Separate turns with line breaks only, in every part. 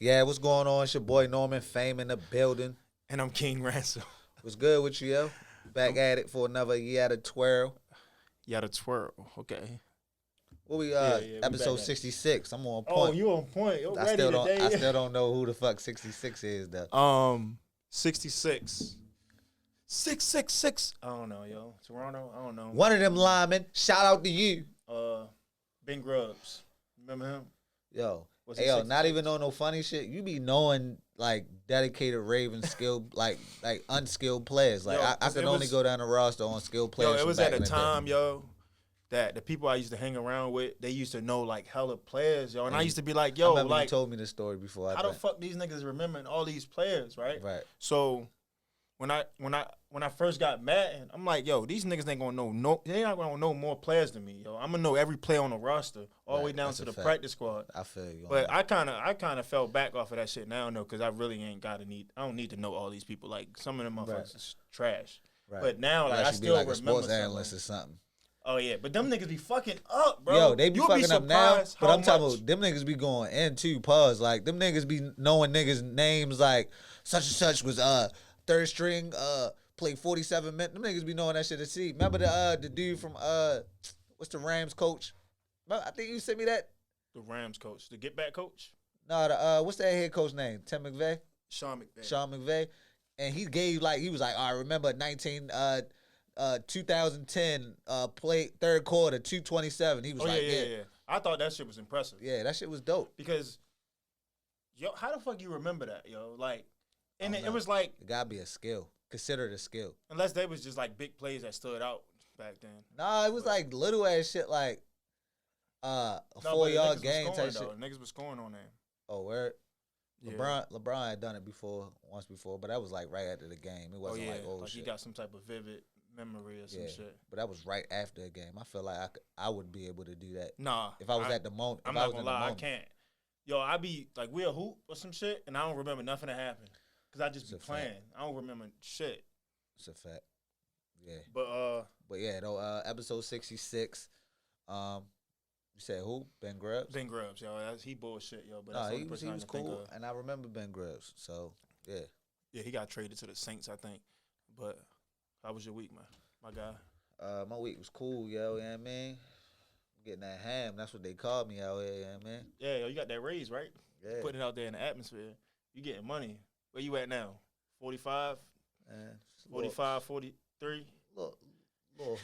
Yeah, what's going on? It's your boy Normanfame in the building.
And I'm King Ransom.
What's good with you, yo? Back at it for another year at a twirl.
You got to twirl. Okay.
What we
we
episode
back at it.
66. I'm on point.
Oh, you on point. You're ready today.
I still don't know who the fuck 66 is though.
66. 666. I don't know, yo. Toronto. I don't know.
One of them linemen. Shout out to you.
Ben Grubbs. Remember him?
Yo.
Was
Hey,
he
yo,
66?
not even on no funny shit. You be knowing like dedicated Ravens skilled like unskilled players. Like
Yo,
I
'cause
could
it
only
was-
go down the roster on skilled players.
Yo, it
from
was
back
at a
in the day.
time, yo, that the people I used to hang around with, they used to know like hella players, yo. And I used to be like,
I
yo,
remember
like,
you told me this story before.
how the fuck these niggas remembering all these players, right?
Right.
So when I first got mad, I'm like, yo, these niggas ain't gonna know they not gonna know more players than me, yo. I'm gonna know every player on the roster, all the way
Right,
down
that's
to
a
the
fact.
practice squad.
I feel you. on
But
that.
I kind of fell back off of that shit now, though, because I really ain't I don't need to know all these people. Like some of them motherfuckers
Right.
is trash.
Right.
But now, like,
Unless
I
you
still
be like a
remember
sports
some
analyst
of
or
them.
something.
Oh yeah, but them niggas be fucking up, bro.
Yo, they be
You'll
fucking up now.
surprised
But
how
I'm talking
much-
about them niggas be going in too. Pause. Like them niggas be knowing niggas names like such and such was third string played 47 minutes. Them niggas be knowing that shit to see. Remember the dude from what's the Rams coach? I think you sent me that.
The Rams coach, the get back coach,
No, the what's that head coach name? Tim McVay.
Sean McVay.
Sean McVay. And he gave he was like, I remember 2010 played third quarter 227. He was
Oh
like,
yeah. I thought that shit was impressive.
Yeah, that shit was dope.
Because, yo, how the fuck you remember that, yo? Like, and
I don't
it
know.
was like,
It gotta be a skill. Consider it a skill.
unless they was just like big plays that stood out back then.
Nah, it was like little ass shit like a
No,
4-yard
but niggas was
game
scoring,
type shit.
though. Niggas was scoring on there.
Oh, where
Yeah.
LeBron had done it once before, but that was like right after the game. It
Oh
wasn't
yeah,
like old
like
shit.
he got some type of vivid memory or some
Yeah,
shit.
but that was right after the game. I feel like I would be able to do that
Nah,
if I was at the moment.
I'm
if I
not
was
gonna
in the
lie, I
moment.
can't. Yo, I be like we'll hoop or some shit, and I don't remember nothing that happened because I just
It's
be
a fact.
playing. I don't remember shit.
It's a fact. Yeah,
But
yeah, though. Episode 66. You said who? Ben Grubbs.
Ben Grubbs, yo, he bullshit, yo. But
No,
that's the
he
only
was
person I can think
cool,
of.
and I remember Ben Grubbs. So yeah.
Yeah, he got traded to the Saints, I think. But how was your week, man? My guy.
My week was cool, yo. You know what I mean? Getting that ham. That's what they called me out here, you know what I mean?
Yeah, yo, you got that raise, right?
Yeah.
Putting it out there in the atmosphere. You getting money. Where you at now? 45?
Man, it's a
45, 43?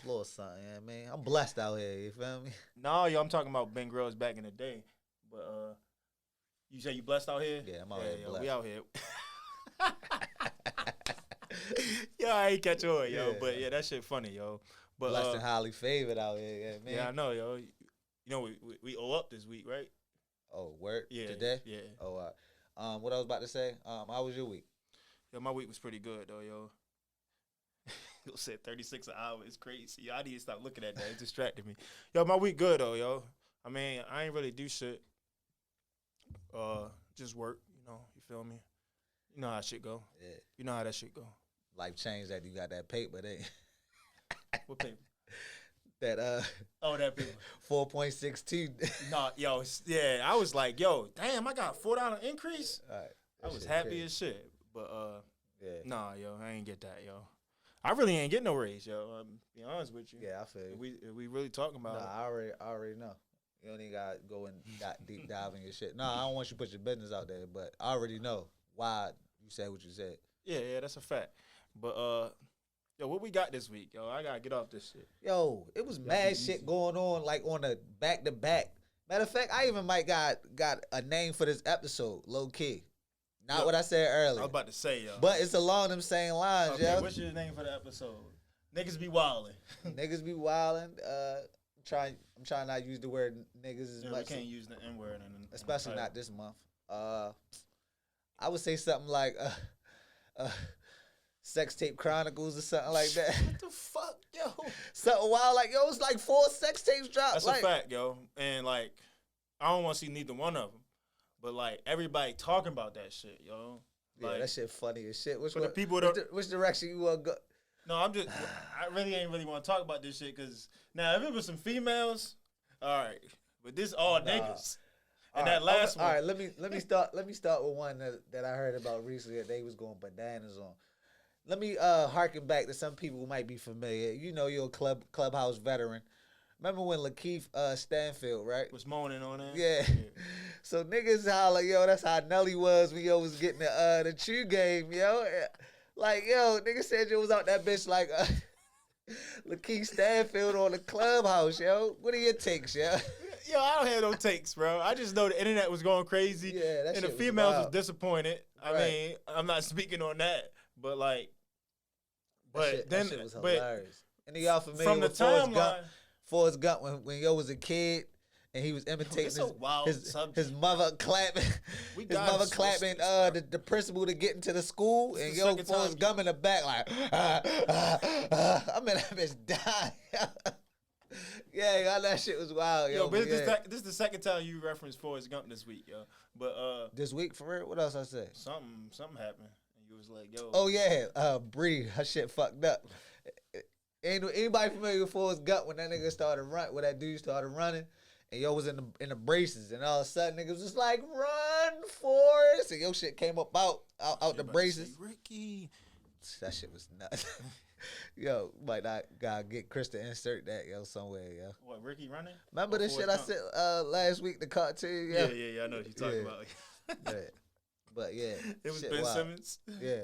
little something, you know what I mean? I'm blessed out here, you feel me?
No, yo, I'm talking about Ben Grubbs back in the day. But you say you blessed out here?
Yeah, I'm out here
yo,
blessed.
we out here. Yo, I ain't catch on, yo.
Yeah.
But yeah, that shit funny, yo. But
Blessed and highly favored out here, you know what I mean?
yeah, I know, yo. You know, we owe up this week, right?
Oh, work
Yeah.
today?
Yeah.
Oh, all right. What I was about to say, how was your week?
Yo, my week was pretty good though, yo. You said 36 an hour is crazy. Yo, I need to stop looking at that. It distracted me. Yo, my week good though, yo. I mean, I ain't really do shit. Just work, you know. You feel me? You know how shit go.
Yeah.
You know how that shit go.
Life changed that you got that paper, they
What paper?
that
Oh, that paper.
4.62.
Nah, yo, yeah. I was like, yo, damn, I got $4 increase.
All right.
I
That
was
shit
happy
crazy.
as shit. But
Yeah.
nah, yo, I ain't get that, yo. I really ain't get no raise, yo. Be honest with you.
Yeah, I feel you.
If we really talking about
Nah, I already know. You don't even got to go and deep dive in your shit. No, I don't want you to put your business out there, but I already know why you said what you said.
Yeah, that's a fact. But yo, what we got this week, yo? I gotta get off this shit.
Yo, it was mad shit going on, like on the back to back. Matter of fact, I even might got a name for this episode, low key. Not
Yo,
what I said
I
earlier,
was about to say, yo.
but it's along them same lines,
okay,
yo.
what's your name for the episode? Niggas be wildin'.
Niggas be wildin'. I'm trying not to use the word niggas as
Yeah, we
much,
can't use the N word,
especially not this month. I would say something like sex tape chronicles or something like that.
What the fuck, yo?
Something wild, like yo, it's like 4 sex tapes dropped.
That's
like,
a fact, yo. And like, I don't want to see neither one of them, but like everybody talking about that shit, yo.
Yeah,
Like,
that shit funny as shit.
for the people that
which direction you want to go?
no, I really ain't really want to talk about this shit because now if it was some females, all right, but this all
Nah.
niggas. And that last one.
All right, let me start with one that I heard about recently that they was going bananas on. Let me harken back to some people who might be familiar. You know, you're a clubhouse veteran. Remember when Lakeith Stanfield, right?
Was moaning on it.
Yeah. So niggas holler, yo, that's how Nelly was when yo was getting the True game, yo. Like, yo, nigga said you was out that bitch like Lakeith Stanfield on the clubhouse, yo. What are your takes, yo?
Yo, I don't have no takes, bro. I just know the internet was going crazy.
Yeah, that
and the
shit
females was
wild.
disappointed. I
Right.
mean, I'm not speaking on that, but like,
That shit was hilarious. And y'all familiar
from the
with Forrest Gump?
timeline,
Forrest Gump when yo was a kid and he was imitating
It's a wild
his
subject.
mother clapping
We
his
gotta
mother
switch
clapping
this,
the principal to get into the school
This
and
the
yo
second
Forrest
time
Gump in the back like I mean that bitch dying. Yeah, that shit was wild, yo.
yo, but
yeah.
this is the second time you referenced Forrest Gump this week, yo. But
This week for real, what else I say?
something happened, and you was like, yo.
Oh yeah, Bree, her shit fucked up. Anybody familiar with Forrest Gump when that nigga started run, when that dude started running, and yo was in the braces, and all of a sudden niggas was just like, "Run, Forrest!" and yo shit came up out the braces.
Ricky.
That shit was nuts. Yo, might not gotta get Chris to insert that yo somewhere, yo.
What, Ricky running?
Remember
Or
the shit
Forrest
I
Gump?
said last week, the cartoon,
Yeah,
yo.
I know what you're talking
Yeah.
about.
Yeah. But yeah,
It was
shit
Ben
wild.
Simmons.
Yeah,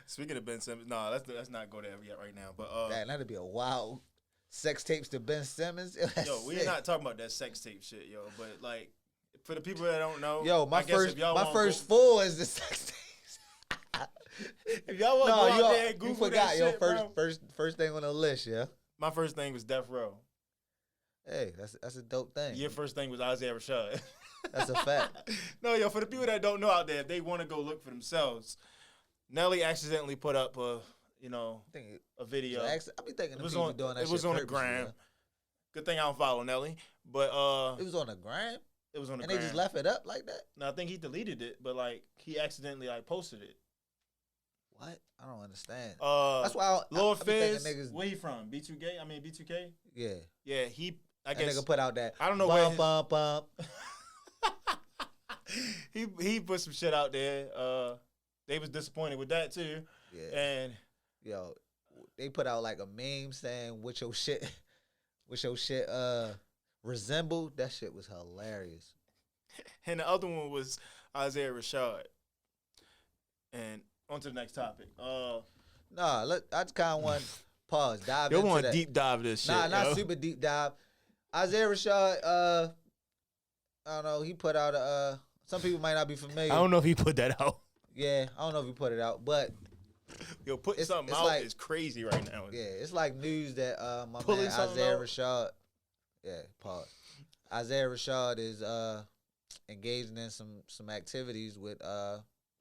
Speaking of Ben Simmons, nah, let's not go there yet right now. But
that'd be a wild sex tapes to Ben Simmons.
yo, we're not talking about that sex tape shit, yo. But like, for the people that don't know,
Yo,
I guess if y'all wanna
first
go,
four is the sex tapes.
if y'all want to go out there and
you
Google
forgot
that
your
shit, bro.
first thing on the list, yeah.
My first thing was Death Row.
Hey, that's a dope thing.
Your first thing was Isaiah Rashad.
That's a fact.
No, yo, for the people that don't know out there, if they want to go look for themselves, Nelly accidentally put up a
I think
a video.
I be thinking
It was
people
on
doing that
it was
shit
on the
purposely,
gram.
yeah.
Good thing I don't follow Nelly, but
It was on the gram,
it was on the
and
gram.
they just left it up like that.
No, I think he deleted it, but like he accidentally like posted it.
What? I don't understand.
Uh,
That's why
Lil
I be thinking
Fizz,
niggas.
where he from? B2K? I mean B2K?
Yeah,
Yeah, I
that
guess
nigga put out that.
I don't know where
bump.
he put some shit out there. They was disappointed with that too.
Yeah.
And
Yo, they put out like a meme saying what your shit resembled. That shit was hilarious.
the other one was Isaiah Rashad. And on to the next topic.
Nah, look, I just kind of want pause, dive
You
into
want
that.
to deep dive this shit.
Nah, not
yo.
super deep dive. Isaiah Rashad, I don't know. He put out a. Some people might not be familiar.
I don't know if he put that out.
Yeah, I don't know if he put it out, but
Yo, putting
It's-
something
it's
out
like-
is crazy right now.
yeah, it's like news that my
Pulling
man
something
Isaiah
out?
Rashad. Yeah, pause. Isaiah Rashad is engaging in some activities with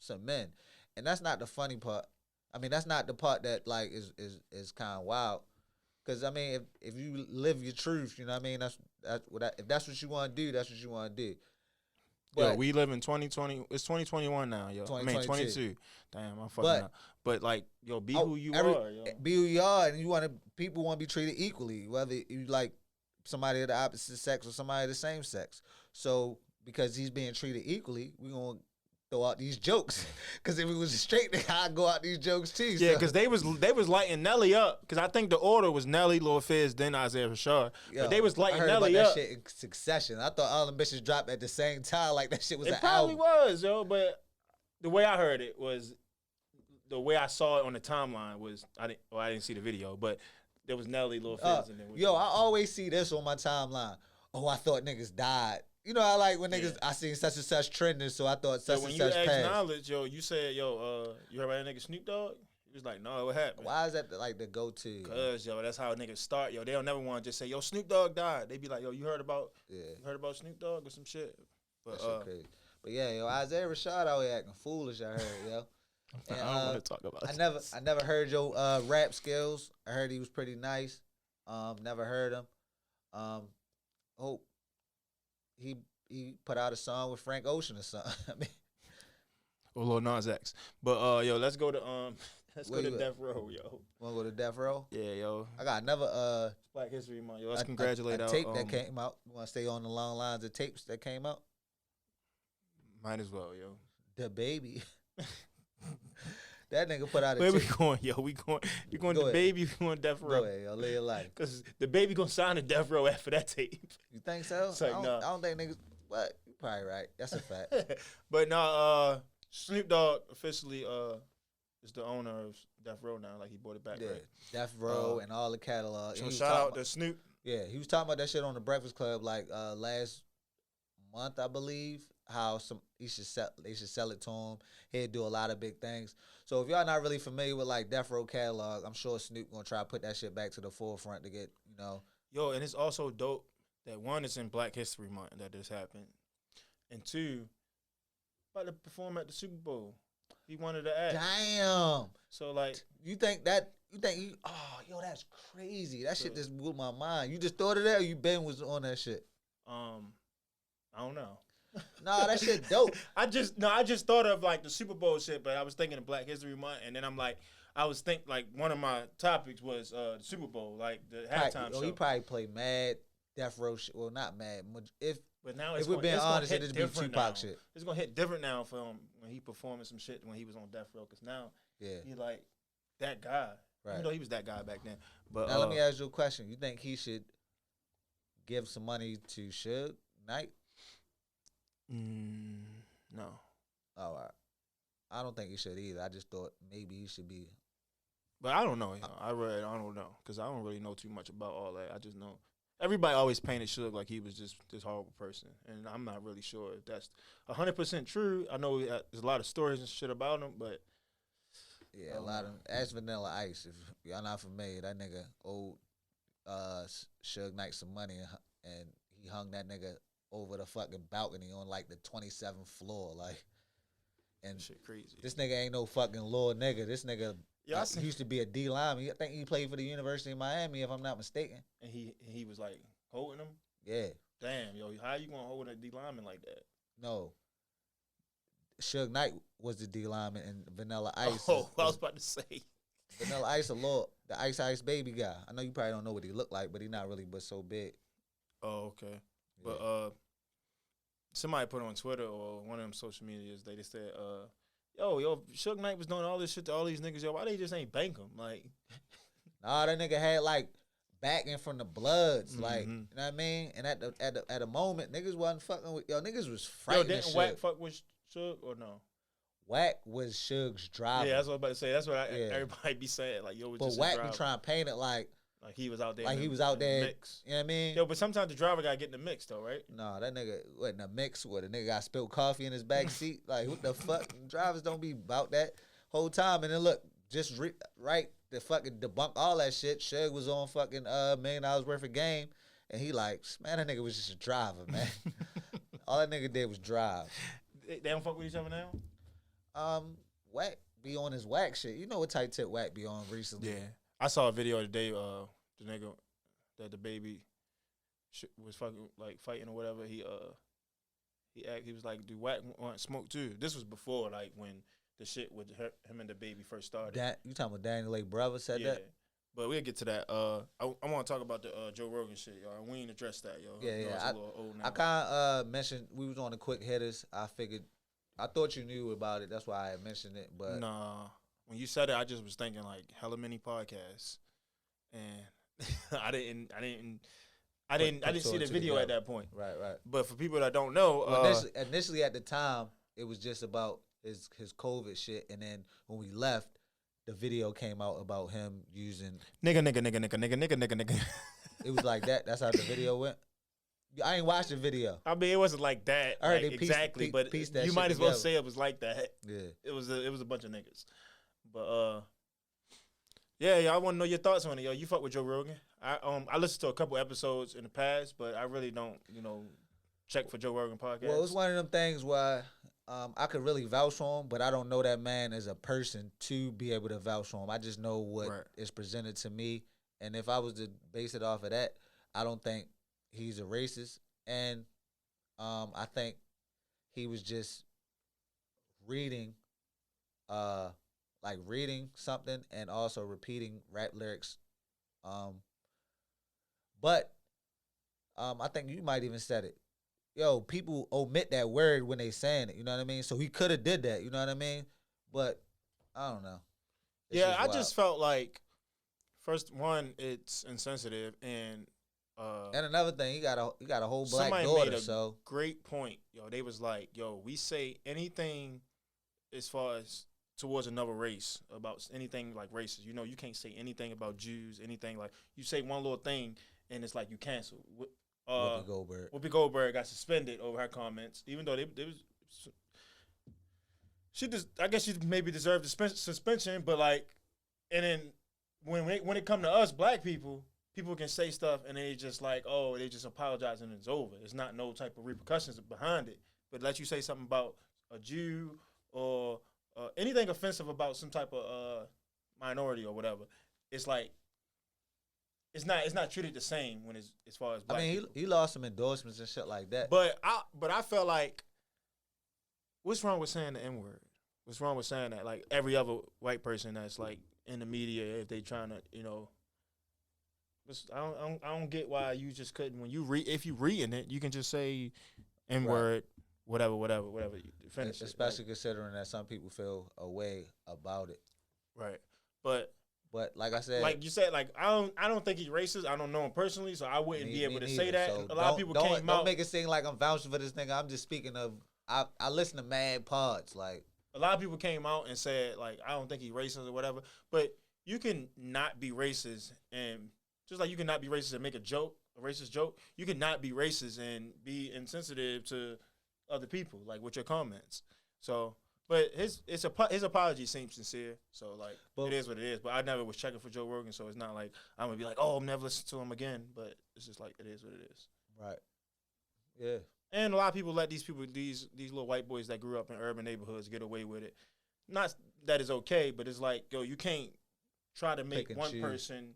some men, and that's not the funny part. I mean, that's not the part that like is kind of wild. Cause I mean, if you live your truth, you know what I mean. If that's what you want to do, that's what you want to do.
Yo, we live in 2020. It's 2021 now, yo. I mean,
2022.
22. Damn, I'm fucking
But-
up. But like, yo, be
Oh,
who you
every-
are, yo.
Be who you are, and people want to be treated equally, whether you like somebody of the opposite sex or somebody of the same sex. So because he's being treated equally, we gonna throw out these jokes. Because if it was a straight nigga, I'd go out these jokes too.
Yeah,
so.
because they was lighting Nelly up. Because I think the order was Nelly, Lil Fizz, then Isaiah Rashad.
Yo,
But they was
I
lighting
heard
Nelly
about
up.
that shit in succession. I thought all them bitches dropped at the same time, like that shit was
It
an
probably
album.
was, yo. But the way I heard it was, the way I saw it on the timeline was, I didn't see the video, but there was Nelly, Lil Fizz, and then
Yo, I always see this on my timeline. Oh, I thought niggas died. You know, I like when niggas, I seen such and such trending, so I thought
So
such
when
and
you
such passed.
acknowledge, yo, you said, yo, you heard about that nigga Snoop Dogg? He was like, no, what happened?
Why is that like the go-to?
Cause yo, that's how niggas start. Yo, they don't never want to just say, yo, Snoop Dogg died. They be like, yo, you heard about Snoop Dogg or some shit? But
That shit crazy. But yeah, yo, Isaiah Rashad out here acting foolish. I heard, yo. And,
I don't want to talk about it.
I never heard your rap skills. I heard he was pretty nice. Never heard him. Hope he put out a song with Frank Ocean or something. I mean,
Or Lil Nas X. But yo, let's go to
Where you at?
Death Row, yo.
wanna go to Death Row?
Yeah, yo.
I got another
Black History Month, yo. Let's congratulate
a
our
tape that came out. You wanna stay on the long lines of tapes that came out?
Might as well, yo.
The baby. That nigga put out a
Where we going, yo? We going
Go
the
ahead.
baby, we going Death Row.
Go ahead, yo, live your life.
Cause the baby gonna sign a Death Row after that tape.
You think so?
It's like,
I
nah.
don't think niggas. What? You probably right. That's a fact.
But no, Snoop Dogg officially is the owner of Death Row now. Like he bought it back,
Yeah,
right?
Death Row and all the catalog.
So shout out to Snoop.
Yeah, he was talking about that shit on the Breakfast Club like last month, I believe. How they should sell it to him. He'd do a lot of big things. So if y'all not really familiar with like Death Row catalog, I'm sure Snoop gonna try to put that shit back to the forefront to get, you know.
Yo, and it's also dope that one, it's in Black History Month that this happened, and two, about to perform at the Super Bowl. He wanted to act.
Damn.
So like,
You think oh, yo, that's crazy. That shit just blew my mind. You just thought of that or you been was on that shit?
I don't know.
Nah, that shit dope.
I just thought of like the Super Bowl shit, but I was thinking of Black History Month, and then I'm like, like one of my topics was the Super Bowl, like the halftime show.
He probably played mad Death Row shit. Well, not mad.
But now
if we're being honest, it'd be Tupac
now.
shit.
It's gonna hit different now for him when he performing some shit when he was on Death Row, because now he like that guy.
Right.
Even though he was that guy back then. But
now let me ask you a question. You think he should give some money to Suge Knight?
No.
Oh, all right. I don't think he should either. I just thought maybe he should be.
But I don't know. I don't know, because I don't really know too much about all that. I just know everybody always painted Suge like he was just this horrible person, and I'm not really sure if that's 100% true. I know there's a lot of stories and shit about him, but
yeah, a lot of. Ask Vanilla Ice if y'all not familiar. That nigga owed Suge Knight some money, and he hung that nigga over the fucking balcony on like the 27th floor, like. And
shit crazy.
This nigga ain't no fucking lord nigga. This nigga he used to be a D lineman. I think he played for the University of Miami, if I'm not mistaken.
And he was like holding him?
Yeah.
Damn, yo, how you gonna hold a D lineman like that?
No. Suge Knight was the D lineman, and Vanilla Ice.
Oh, I was about to say.
Vanilla Ice, the Ice Baby guy. I know you probably don't know what he looked like, but he not really but so big.
Oh, okay.
Yeah.
But somebody put on Twitter or one of them social medias, they just said, yo, Suge Knight was doing all this shit to all these niggas, yo, why they just ain't bank him? Like,
nah, that nigga had like backing from the Bloods, like, you know what I mean? And at the moment, niggas wasn't fucking with, niggas was frightened.
Yo, didn't Wack fuck with Suge or no?
Wack was Suge's driver.
Yeah, that's what I was about to say. That's what everybody be saying. Like, yo, was just
Wack be trying to paint it like
he was out there.
Like he was out there.
Mix.
You know what I mean?
Yo, but sometimes the driver got to get in the mix though, right?
No, that nigga wasn't a mix. What, the nigga got spilled coffee in his back seat? Like, what the fuck? Drivers don't be about that whole time. And then look, just right, the fucking debunk all that shit. Suge was on fucking $1 million worth of game. And he like, man, that nigga was just a driver, man. All that nigga did was drive.
They don't fuck with each other now?
Wack be on his Wack shit. You know what tight tip Wack be on recently?
Yeah. I saw a video today, the nigga that the baby was fucking like fighting or whatever. He was like, "Do Wack want smoke too?" This was before like when the shit with him and the baby first started.
You talking about Daniel A. Brother said that?
But we'll get to that. I want to talk about the Joe Rogan shit, y'all. We ain't addressed that, yo.
Yeah.
It's a little old now.
I kind of mentioned we was on the quick hitters. I thought you knew about it. That's why I had mentioned it. But
nah, when you said it, I just was thinking like hella many podcasts, and I didn't see the video at that point.
Right.
But for people that don't know,
initially at the time, it was just about his COVID shit, and then when we left, the video came out about him using
nigga.
It was like that. That's how the video went. I ain't watched the video.
I mean, it wasn't like that.
I heard
like, exactly, but you might as well say it was like that.
Yeah,
it was a bunch of niggas. But yeah, I want to know your thoughts on it, yo. You fuck with Joe Rogan? I listened to a couple episodes in the past, but I really don't, check for Joe Rogan podcast.
Well, it's one of them things where I could really vouch for him, but I don't know that man as a person to be able to vouch for him. I just know what is presented to me, and if I was to base it off of that, I don't think he's a racist, and I think he was just reading something and also repeating rap lyrics. But I think you might even said it. yo, people omit that word when they saying it. You know what I mean? So he could have did that. You know what I mean? But I don't know. It's
Yeah, I
wild.
just felt like first one, it's insensitive, and
another thing, he got a whole black
somebody
daughter.
made a
So
great point, yo. They was like, yo, we say anything as far as towards another race about anything like races. You know, you can't say anything about Jews, anything like you say one little thing and it's like you cancel. Whoopi Goldberg got suspended over her comments, even though they was. I guess she maybe deserved the suspension, but like, and then when it come to us black people can say stuff and they just like, oh, they just apologize and it's over. It's not no type of repercussions behind it. But let you say something about a Jew or anything offensive about some type of minority or whatever, it's like it's not treated the same when it's as far as black people.
He lost some endorsements and shit like that.
But I felt like, what's wrong with saying the N-word? What's wrong with saying that? Like every other white person that's like in the media, if they trying to, you know, I don't get why you just couldn't if you reading it, you can just say N-word, whatever. Finish
especially
it,
considering that some people feel a way about it.
Right. But
like I said,
like you said, like I don't think he's racist. I don't know him personally, so I wouldn't be able to say that.
So
a lot of people
don't make it seem like I'm vouching for this nigga. I'm just speaking of. I listen to mad pods. Like
a lot of people came out and said like I don't think he's racist or whatever. But you can not be racist, and just like you can not be racist and make a racist joke, you can not be racist and be insensitive to other people, like with your comments. So. But his apology seems sincere, so like it is what it is. But I never was checking for Joe Rogan, so it's not like I'm gonna be like, oh, I'm never listening to him again. But it's just like it is what it is.
Right. Yeah.
And a lot of people let these little white boys that grew up in urban neighborhoods get away with it. Not that it's okay, but it's like, yo, you can't try to make one person.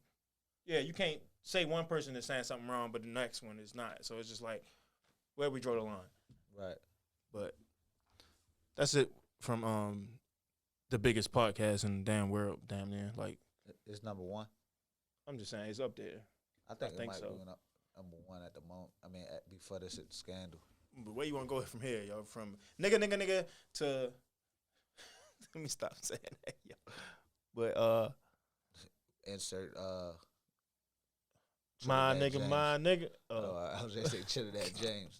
Yeah, you can't say one person is saying something wrong, but the next one is not. So it's just like where we draw the line.
Right.
But that's it. From the biggest podcast in the damn world, damn near. Like
it's number one.
I'm just saying it's up there.
I think it might be number one at the moment. I mean, before this scandal.
But where you want to go from here, yo? From nigga to let me stop saying that, yo. But
insert
my nigga.
I was gonna say Trinidad James.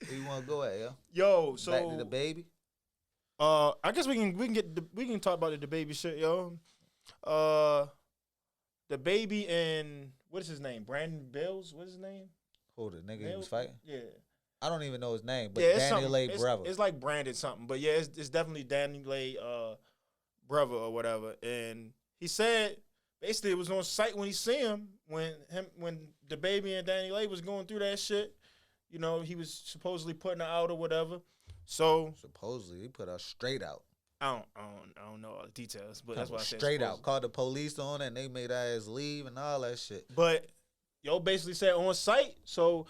Where you want to go at, yo?
Yo, so
back to the baby.
I guess we can talk about the baby shit, yo. The baby and what is his name? Brandon Bills. What is his name?
Who, the nigga he was fighting?
Yeah.
I don't even know his name, but
yeah,
Danny Lay brother.
It's like Brandon something, but yeah, it's definitely Danny Lay brother or whatever. And he said basically it was on site when he see him when the baby and Danny Lay was going through that shit. You know, he was supposedly putting her out or whatever. So
supposedly he put her straight out.
I don't know all the details, but that's what I said.
Straight out. Called the police on it and they made her ass leave and all that shit.
But yo basically said on site, so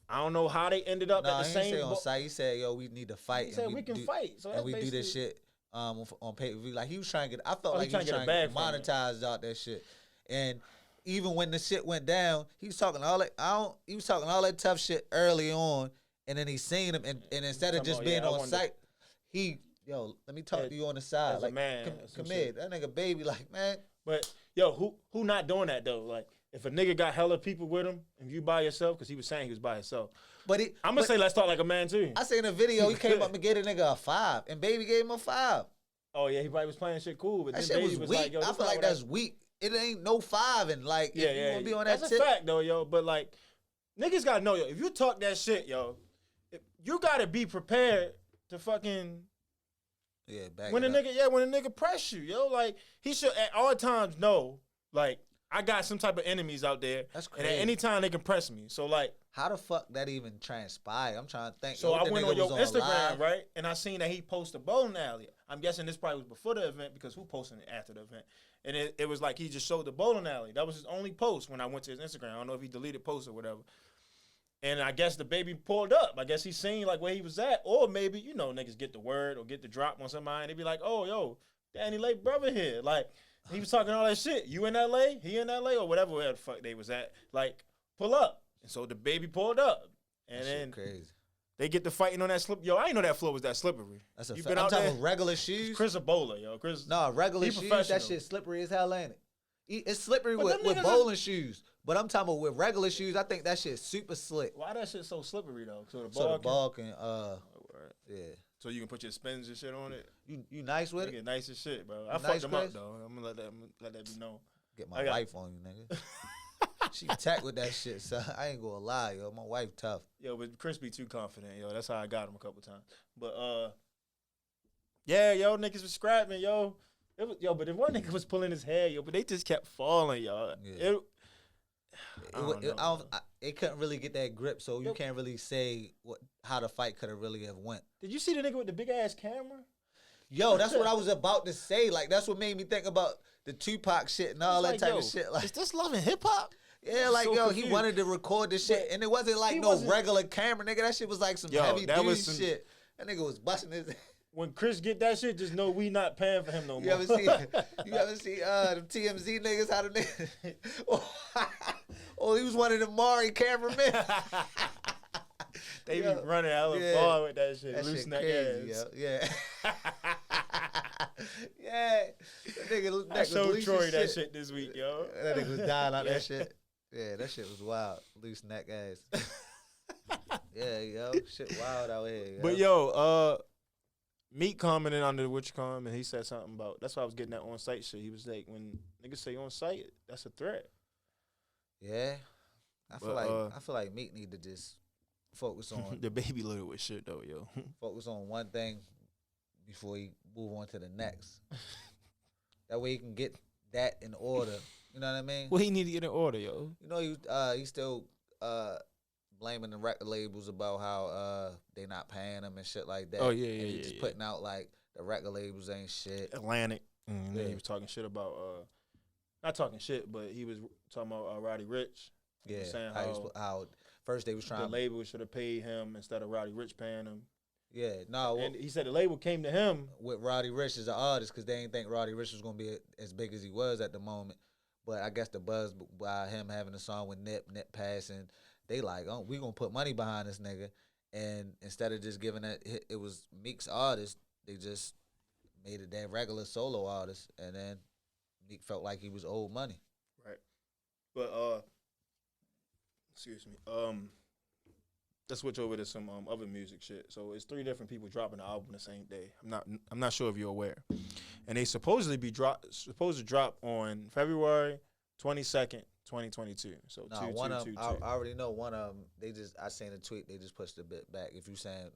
I don't know how they ended up at the same.
He didn't say on site. He said, yo, we need to fight.
He said we can fight. So
and we do this shit on pay-per-view. Like he was trying to get, I felt like he was trying to get monetized out that shit. And even when the shit went down, he was talking all that tough shit early on, and then he seen him, and instead of just being on site, let me talk to you on the side, like
man,
come here, that nigga baby, like man.
But yo, who not doing that though? Like if a nigga got hella people with him, and you by yourself, because he was saying he was by himself.
But
I'm gonna say let's talk like a man too.
I seen a video, he came up and gave a nigga a 5, and baby gave him a 5.
Oh yeah, he probably was playing shit cool, but
that
then
shit was weak.
Like, yo,
I feel like that's weak. It ain't no 5, and like if you wanna be on that
that's
tip.
a fact though, yo. But like niggas gotta know, yo, if you talk that shit, yo, you gotta be prepared to fucking when a nigga press you, yo. Like he should at all times know, like I got some type of enemies out there.
That's crazy.
And at any time they can press me. So like
how the fuck that even transpired? I'm trying to think.
So I went on your Instagram, right? And I seen that he posted a bowling alley. I'm guessing this probably was before the event because who posted it after the event? And it was like he just showed the bowling alley. That was his only post when I went to his Instagram. I don't know if he deleted posts or whatever. And I guess the baby pulled up. I guess he seen like where he was at. Or maybe, you know, niggas get the word or get the drop on somebody. And they be like, oh, yo, Danny Lay brother here. Like, he was talking all that shit. You in L.A.? He in L.A.? Or where the fuck they was at. Like, pull up. And so the baby pulled up. And
that
then
shit crazy.
they get to fighting on that slip. Yo, I didn't know that floor was that slippery.
That's a
you
fact.
been
I'm
out
talking
there?
about regular shoes.
Chris Ebola, yo. Chris.
No, regular
he
shoes.
professional.
That shit slippery as hell, ain't it? It's slippery
But
with
them niggas
bowling shoes. But I'm talking about with regular shoes. I think that shit's super slick.
Why that shit so slippery though? So the
ball can yeah.
So you can put your spins and shit on it.
You nice with it?
Get nice as shit, bro. I
nice,
fucked them up
Chris?
though. I'm gonna let that be known.
Get my wife on you, nigga. She tech with that shit, so I ain't gonna lie, yo. My wife tough.
Yo, but Chris be too confident, yo. That's how I got him a couple times. But yeah, yo, niggas was scrapping, yo. But if one nigga was pulling his hair, yo, but they just kept falling, y'all.
Yeah. It couldn't really get that grip, so you can't really say how the fight could have really have went.
Did you see the nigga with the big ass camera?
Yo, that's what I was about to say. Like, that's what made me think about the Tupac shit and all that type of shit. Like,
is this Love and Hip Hop?
Yeah, like, so confused. He wanted to record this shit, and it wasn't like regular camera, nigga. That shit was like some heavy duty shit. That nigga was busting his.
When Chris get that shit, just know we not paying for him no more.
You ever see them TMZ niggas, how the niggas? Oh, he was one of the Mari cameramen.
They be running hella far with that shit. Loosen that ass.
Yeah. Yeah. That nigga
I showed Troy that shit this week, yo.
That nigga was dying out that shit. Yeah, that shit was wild. Loose neck ass. Yeah, yo. Shit wild out here, yo.
But yo, Meek commented on the WitchCom, and he said something about, that's why I was getting that on-site shit. He was like, when niggas say on-site, that's a threat.
Yeah. I feel like Meek need to just focus on
the baby little with shit though, yo.
Focus on one thing before he move on to the next. That way he can get that in order. You know what I mean?
Well, he need to get in order, yo.
You know, he still blaming the record labels about how they not paying him and shit like that.
Oh yeah,
and he just putting out like the record labels ain't shit.
Atlantic. And then he was talking shit about not talking shit, but he was talking about Roddy Ricch.
Yeah,
saying
how first they was trying
the label should have paid him instead of Roddy Ricch paying him.
Yeah, no.
And he said the label came to him
with Roddy Ricch as an artist because they didn't think Roddy Ricch was gonna be as big as he was at the moment. But I guess the buzz by him having a song with Nip passing, they like, oh, we gonna put money behind this nigga. And instead of just giving it was Meek's artist, they just made it that regular solo artist, and then Meek felt like he was owed money.
Right. But excuse me. Let's switch over to some other music shit. So it's 3 different people dropping the album the same day. I'm not sure if you're aware. And they supposedly supposed to drop on February 22nd, 2022. So
no, one of them, I already know one of them. I seen a tweet. They just pushed a bit back. If you saying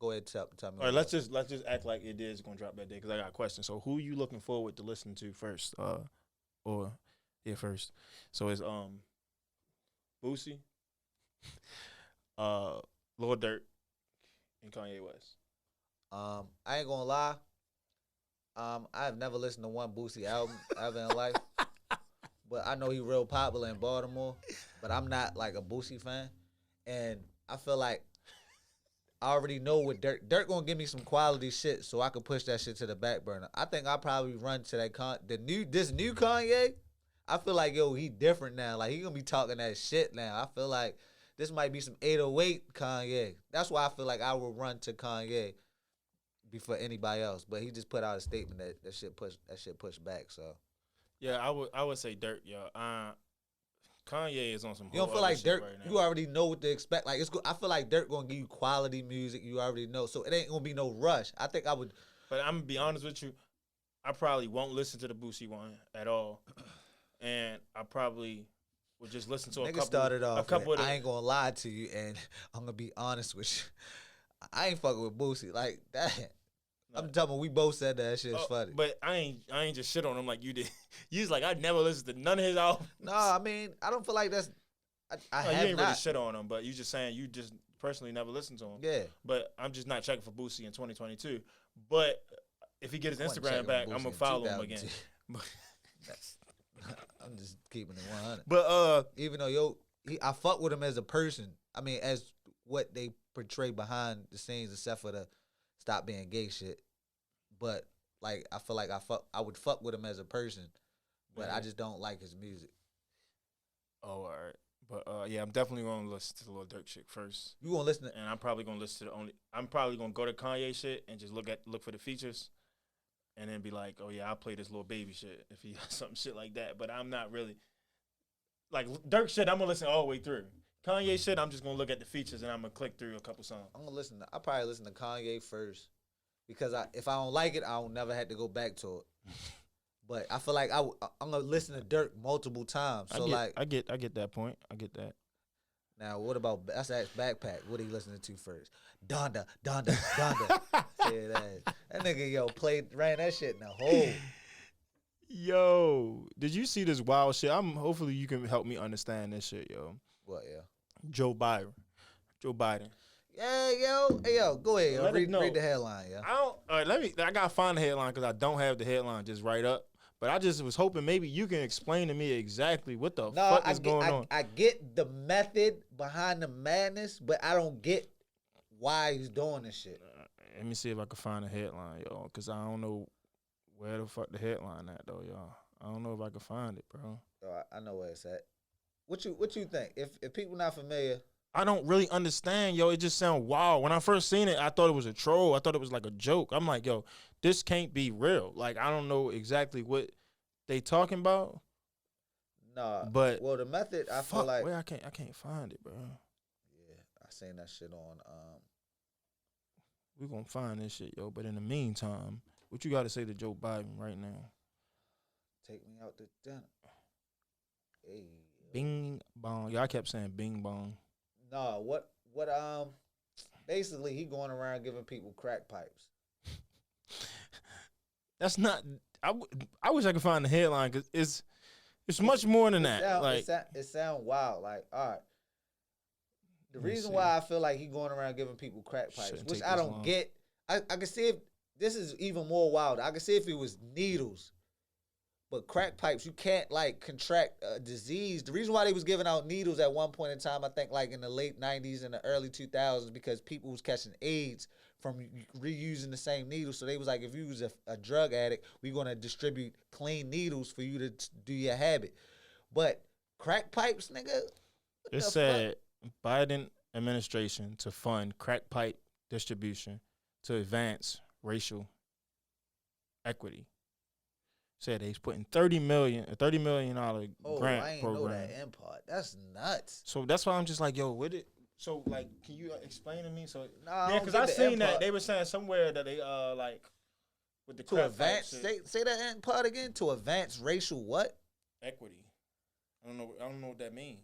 go ahead tell me.
All right, let's just act like it is gonna drop that day because I got a question. So who you looking forward to listen to first? First. So it's Boosie, Lil Durk, and Kanye West.
I ain't gonna lie. I've never listened to one Boosie album ever in life. But I know he real popular in Baltimore. But I'm not like a Boosie fan. And I feel like I already know what Dirk gonna give me some quality shit so I can push that shit to the back burner. I think I'll probably run to that this new Kanye. I feel like, yo, he different now. Like, he gonna be talking that shit now. I feel like this might be some 808 Kanye. That's why I feel like I will run to Kanye before anybody else. But he just put out a statement that shit pushed back. So
yeah, I would say Dirk, yo. Kanye is on some.
You don't feel like Dirk? Right, you already know what to expect. Like I feel like Dirk gonna give you quality music. You already know, so it ain't gonna be no rush. I think I would.
But I'm gonna be honest with you. I probably won't listen to the Boosie one at all, and I probably would just listen to a couple.
Started off. I ain't gonna lie to you, and I'm gonna be honest with you. I ain't fucking with Boosie like that. No. I'm talking. We both said that shit's funny.
But I ain't just shit on him like you did. You was like, I never listened to none of his albums.
No, I mean, I don't feel like that's. I
you ain't really shit on him, but you just saying you just personally never listened to him.
Yeah.
But I'm just not checking for Boosie in 2022. But if he get his Instagram back, I'm gonna follow him again.
I'm just keeping it 100.
But
even though I fuck with him as a person. I mean, as what they portray behind the scenes, except for the stop being gay shit. But like, I feel like I would fuck with him as a person, but I just don't like his music.
Oh, all right. But yeah, I'm definitely gonna listen to the Lil Durk shit first,
You gonna listen to?
and I'm probably gonna listen to I'm probably gonna go to Kanye shit and just look for the features, and then be like, oh yeah, I'll play this Lil Baby shit if he has some shit like that. But I'm not really like Dirk shit. I'm gonna listen all the way through. Kanye shit, I'm just gonna look at the features and I'm gonna click through a couple songs.
I'm gonna listen. I'll probably listen to Kanye first because if I don't like it, I'll never have to go back to it. But I feel like I'm gonna listen to Dirk multiple times. So
I get that point. I get that.
Now what about that's Backpack? What are you listening to first? Donda. Say that nigga ran that shit in the hole.
Yo, did you see this wild shit? Hopefully you can help me understand this shit, yo.
What, yeah?
Joe Biden.
Yeah, yo, go ahead. Yo. Read the headline, yeah.
All right, I gotta find the headline because I don't have the headline just right up. But I just was hoping maybe you can explain to me exactly what the fuck is going on.
I get the method behind the madness, but I don't get why he's doing this shit.
Let me see if I can find a headline, yo, because I don't know where the fuck the headline at, though, y'all. I don't know if I can find it, bro.
Oh, I know where it's at. What you think? If people not familiar,
I don't really understand, yo. It just sound wild. When I first seen it, I thought it was a troll. I thought it was like a joke. I'm like, yo, this can't be real. Like, I don't know exactly what they talking about.
Nah,
but
the method I feel like
I can't find it, bro.
Yeah, I seen that shit on.
We gonna find this shit, yo. But in the meantime, what you got to say to Joe Biden right now?
Take me out to dinner. Hey.
Bing bong. Yeah, I kept saying bing bong.
No, what basically he going around giving people crack pipes.
That's not I wish I could find the headline cuz it's much more than that.
It sound wild. Like, all right. The reason why I feel like he going around giving people crack pipes, which I don't get, I can see if this is even more wild. I can see if it was needles. But crack pipes, you can't like contract a disease. The reason why they was giving out needles at one point in time, I think like in the late 90s and the early 2000s, because people was catching AIDS from reusing the same needles. So they was like, if you was a drug addict, we're going to distribute clean needles for you to do your habit. But crack pipes, nigga?
It said Biden administration to fund crack pipe distribution to advance racial equity. Said he's putting $30 million grant program.
I ain't know that end part. That's nuts.
So that's why I'm just like, yo, with it. So like, can you explain to me? So
nah,
yeah, because I seen that they were saying somewhere that they like with the
to advance. Say that end part again. To advance racial what?
Equity. I don't know what that means.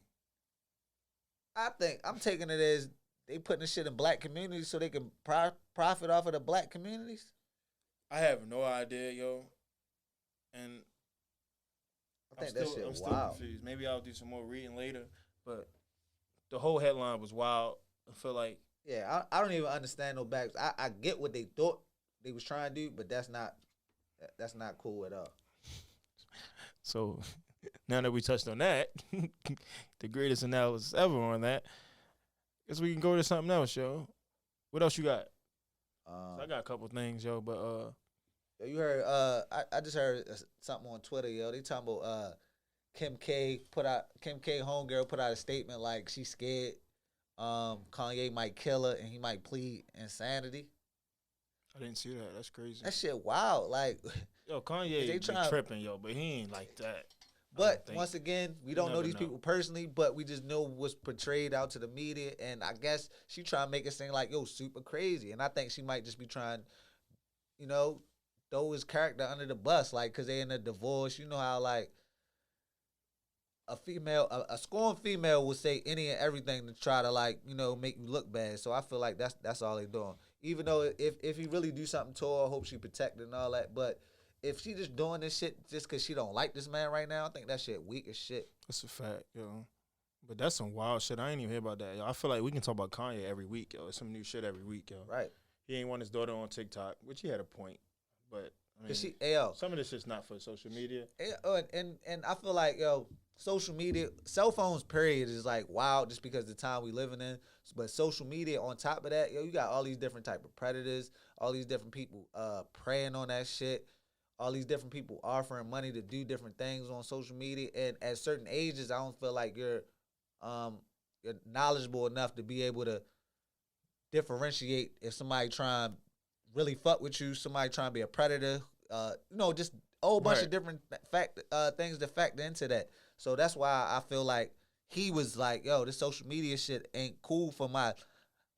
I think I'm taking it as they putting this shit in black communities so they can profit off of the black communities.
I have no idea, yo. And
I think I'm
still
wild.
confused. Maybe I'll do some more reading later. But the whole headline was wild. I feel like
I don't even understand no backs. I get what they thought they was trying to do, but that's not cool at all.
So now that we touched on that, the greatest analysis ever on that, guess we can go to something else, yo. What else you got? So I got a couple things, yo, but
you heard? I just heard something on Twitter, yo. They talking about Kim K homegirl put out a statement like she's scared Kanye might kill her and he might plead insanity.
I didn't see that. That's crazy.
That shit wild. Like,
yo, Kanye be tripping, yo, but he ain't like that.
But once again, we don't know these people personally, but we just know what's portrayed out to the media, and I guess she trying to make it seem like, yo, super crazy, and I think she might just be trying, throw his character under the bus, like, because they in a divorce. You know how, like, a scorned female will say any and everything to try to, like, make you look bad. So I feel like that's all they doing. Even though if he really do something to her, I hope she protected and all that. But if she just doing this shit just because she don't like this man right now, I think that shit weak as shit.
That's a fact, yo. But that's some wild shit. I ain't even hear about that, yo. I feel like we can talk about Kanye every week, yo. It's some new shit every week, yo.
Right.
He ain't want his daughter on TikTok, which he had a point. But I mean, some of this shit's not for social media.
And I feel like, yo, social media, cell phones, period, is like wild just because of the time we living in. But social media, on top of that, yo, you got all these different type of predators, all these different people preying on that shit, all these different people offering money to do different things on social media. And at certain ages, I don't feel like you're you're knowledgeable enough to be able to differentiate if somebody trying to really fuck with you, somebody trying to be a predator, just a whole bunch of different things that factor into that. So that's why I feel like he was like, yo, this social media shit ain't cool for my,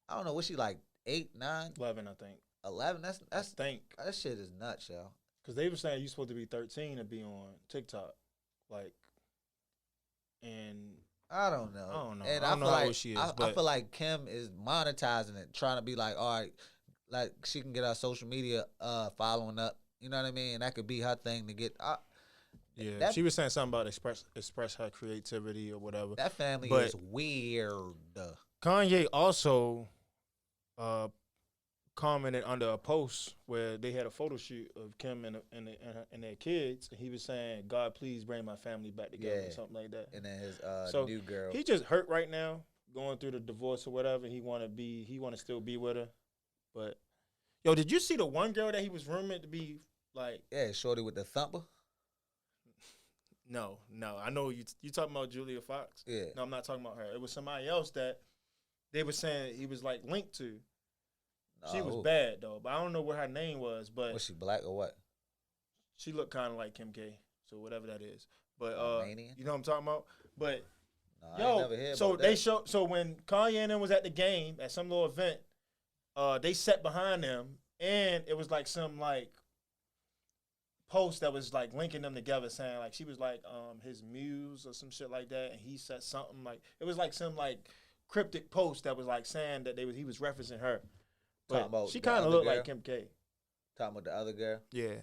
I don't know, what's she like, 8, 9?
11, I think.
11? That's
I think.
That shit is nuts, yo.
Because they were saying you're supposed to be 13 to be on TikTok. Like, and
I don't know.
I don't know.
And
I don't know how old she is.
I feel like Kim is monetizing it, trying to be like, all right, like she can get our social media following up. You know what I mean? That could be her thing to get.
Yeah, she was saying something about express her creativity or whatever.
That family is weird.
Kanye also commented under a post where they had a photo shoot of Kim and their kids, and he was saying, "God, please bring my family back together," or something like that.
And then his new girl.
He just hurt right now, going through the divorce or whatever. He want to still be with her, but yo, did you see the one girl that he was rumored to be like?
Yeah, shorty with the thumper.
No. I know you talking about Julia Fox.
Yeah.
No, I'm not talking about her. It was somebody else that they were saying he was like linked to. She was bad though, but I don't know what her name was. But
was she black or what?
She looked kind of like Kim K, so whatever that is. But you know what I'm talking about. But
I ain't never heard
so
about
they
that.
showed. So when Kanye and them was at the game at some little event, they sat behind them, and it was like some like post that was like linking them together, saying like she was like his muse or some shit like that, and he said something like it was like some like cryptic post that was like saying that he was referencing her. But she kind of looked like Kim K.
Talking about the other girl?
Yeah.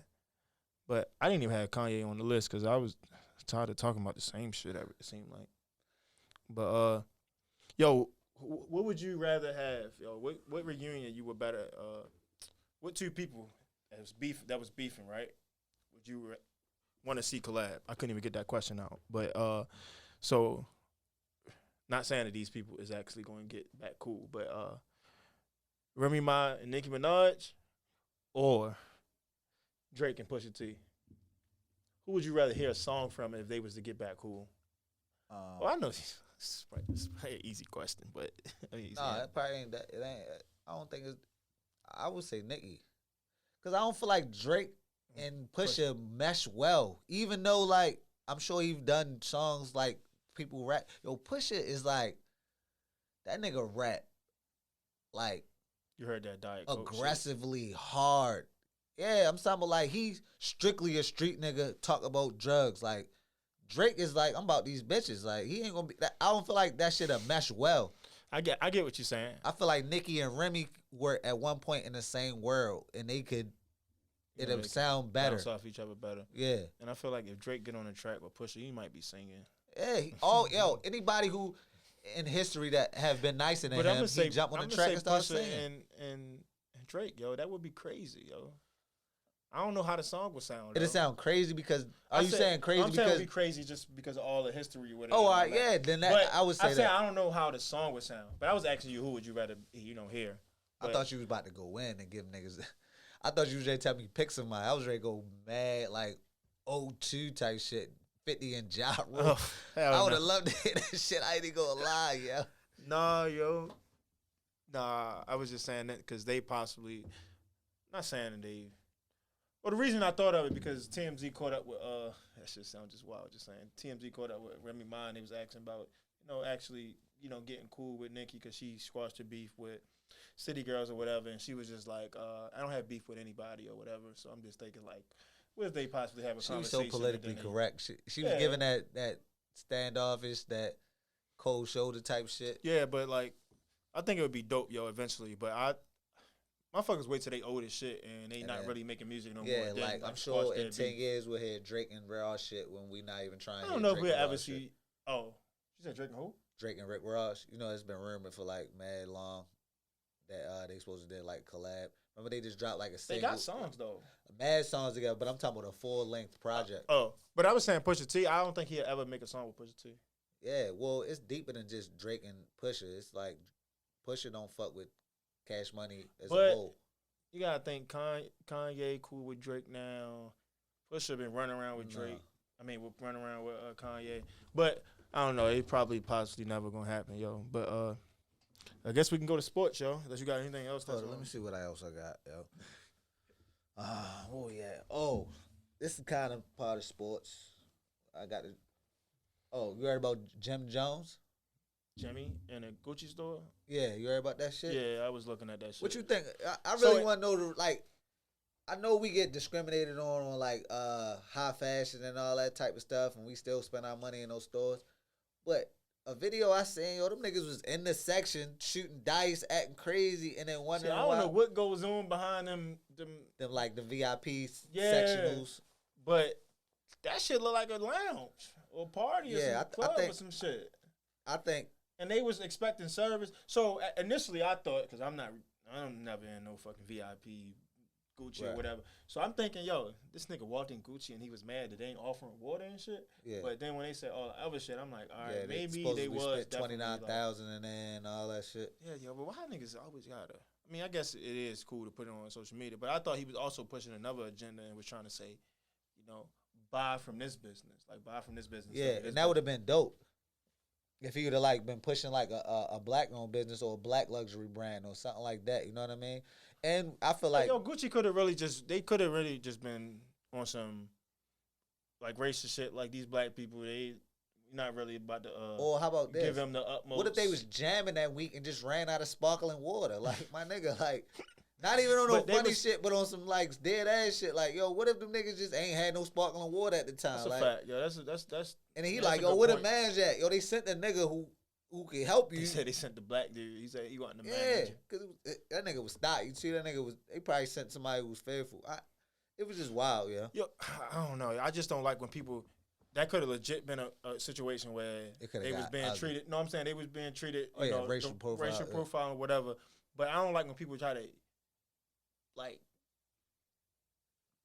But I didn't even have Kanye on the list because I was tired of talking about the same shit, it seemed like. But, yo, what would you rather have? Yo, what reunion you would better, what two people that was beefing, right? Would you want to see collab? I couldn't even get that question out. But, so, not saying that these people is actually going to get back cool, but, Remy Ma and Nicki Minaj, or Drake and Pusha T? Who would you rather hear a song from if they was to get back cool? Well, I know it's probably an easy question, but
it probably ain't that. It ain't. I don't think it's. I would say Nicki, because I don't feel like Drake and Pusha mesh well. Even though, like, I'm sure he's done songs like people rap. Yo, Pusha is like that nigga rap like.
You heard that Diet Coke
aggressively shit. Hard. Yeah, I'm talking about like he's strictly a street nigga talk about drugs. Like Drake is like, I'm about these bitches. Like he ain't gonna be I don't feel like that shit'll mesh well.
I get what you're saying.
I feel like Nicki and Remy were at one point in the same world and it'll sound better.
Bounce off each other better.
Yeah.
And I feel like if Drake get on the track with Pusha, he might be singing.
Yeah, anybody who in history that have been nicer than him, he jump on the track and start singing.
And Drake, yo, that would be crazy, yo. I don't know how the song would sound.
It'll sound crazy because you saying crazy
I'm
because
saying it would be crazy just because of all the history with it.
Oh, yeah, then that I would say that.
I don't know how the song would sound, but I was asking you who would you rather hear.
But I thought you was about to go in and give niggas. I thought you was ready to tell me pick somebody. I was ready to go mad like 02 type shit. 50 and Ja Rule. I would have loved to hear that shit. I ain't even gonna lie, yo.
Nah, I was just saying that because they possibly, not saying that they, well, the reason I thought of it because TMZ caught up with, that shit sounds just wild, just saying. TMZ caught up with Remy Ma and they was asking about, actually, getting cool with Nicki because she squashed her beef with City Girls or whatever, and she was just like, I don't have beef with anybody or whatever, so I'm just thinking like, what if they possibly have a conversation?
She was so politically correct. She was giving that standoffish, that cold shoulder type shit.
Yeah, but like, I think it would be dope, yo, eventually. But motherfuckers wait till they old as shit and they not really making music no more.
Yeah, like I'm sure in 10 years we'll hear Drake and Raw shit when we not even trying.
I don't know if we'll ever see. Oh, you said Drake and who?
Drake and Rick Ross. It's been rumored for like mad long that they supposed to do like collab. Remember they just dropped like a single.
They got songs though.
Mad songs together, but I'm talking about a full-length project.
But I was saying Pusha T. I don't think he'll ever make a song with Pusha T.
Yeah, well, it's deeper than just Drake and Pusha. It's like Pusha don't fuck with Cash Money as a whole.
You gotta think Kanye cool with Drake now. Pusha been running around with Drake. I mean, running around with Kanye. But I don't know. It probably possibly never gonna happen, yo. But I guess we can go to sports, yo. Unless you got anything else.
Hold on, let me see what else I got, yo. Oh yeah. Oh, this is kind of part of sports. I got it. Oh, you heard about Jim Jones?
Jimmy in a Gucci store?
Yeah, you heard about that shit?
Yeah, I was looking at that shit.
What you think? I really want to know I know we get discriminated on like high fashion and all that type of stuff, and we still spend our money in those stores. But a video I seen, yo, them niggas was in the section shooting dice, acting crazy, and then wondering
I don't know what goes on behind them
like the VIP sectionals.
But that shit look like a lounge or party or some club or some shit.
I think.
And they was expecting service. So initially I thought, because I'm never in no fucking VIP Gucci or whatever. So I'm thinking, yo, this nigga walked in Gucci and he was mad that they ain't offering water and shit. Yeah. But then when they said all the other shit, I'm like, all right, maybe they was definitely
$29,000 and then all that shit.
Yeah, yo, but why niggas always gotta? I mean, I guess it is cool to put it on social media, but I thought he was also pushing another agenda and was trying to say, you know, buy from this business, like buy from this business.
Yeah, and that would have been dope. If he would have like been pushing like a black owned business or a black luxury brand or something like that, you know what I mean? And I feel like
Gucci could have really just been on some like racist shit. Like these black people, they not really about to
or how about this?
Give them the utmost.
What if they was jamming that week and just ran out of sparkling water? Like my nigga, like not even on no funny shit, but on some like dead ass shit. Like yo, what if them niggas just ain't had no sparkling water at the time?
That's
like,
a fact. Yo, that's.
And he like, yo, where the man's at? Yo, they sent the nigga who could help you.
He said they sent the black dude. He said he wanted the manager.
Yeah, because that nigga was stopped. You see that nigga was, they probably sent somebody who was fearful. It was just wild, yeah.
Yo, I don't know. I just don't like when people, that could have legit been a situation where they was being treated. No, I'm saying they was being treated, you know,
racial profile
or whatever. But I don't like when people try to, like,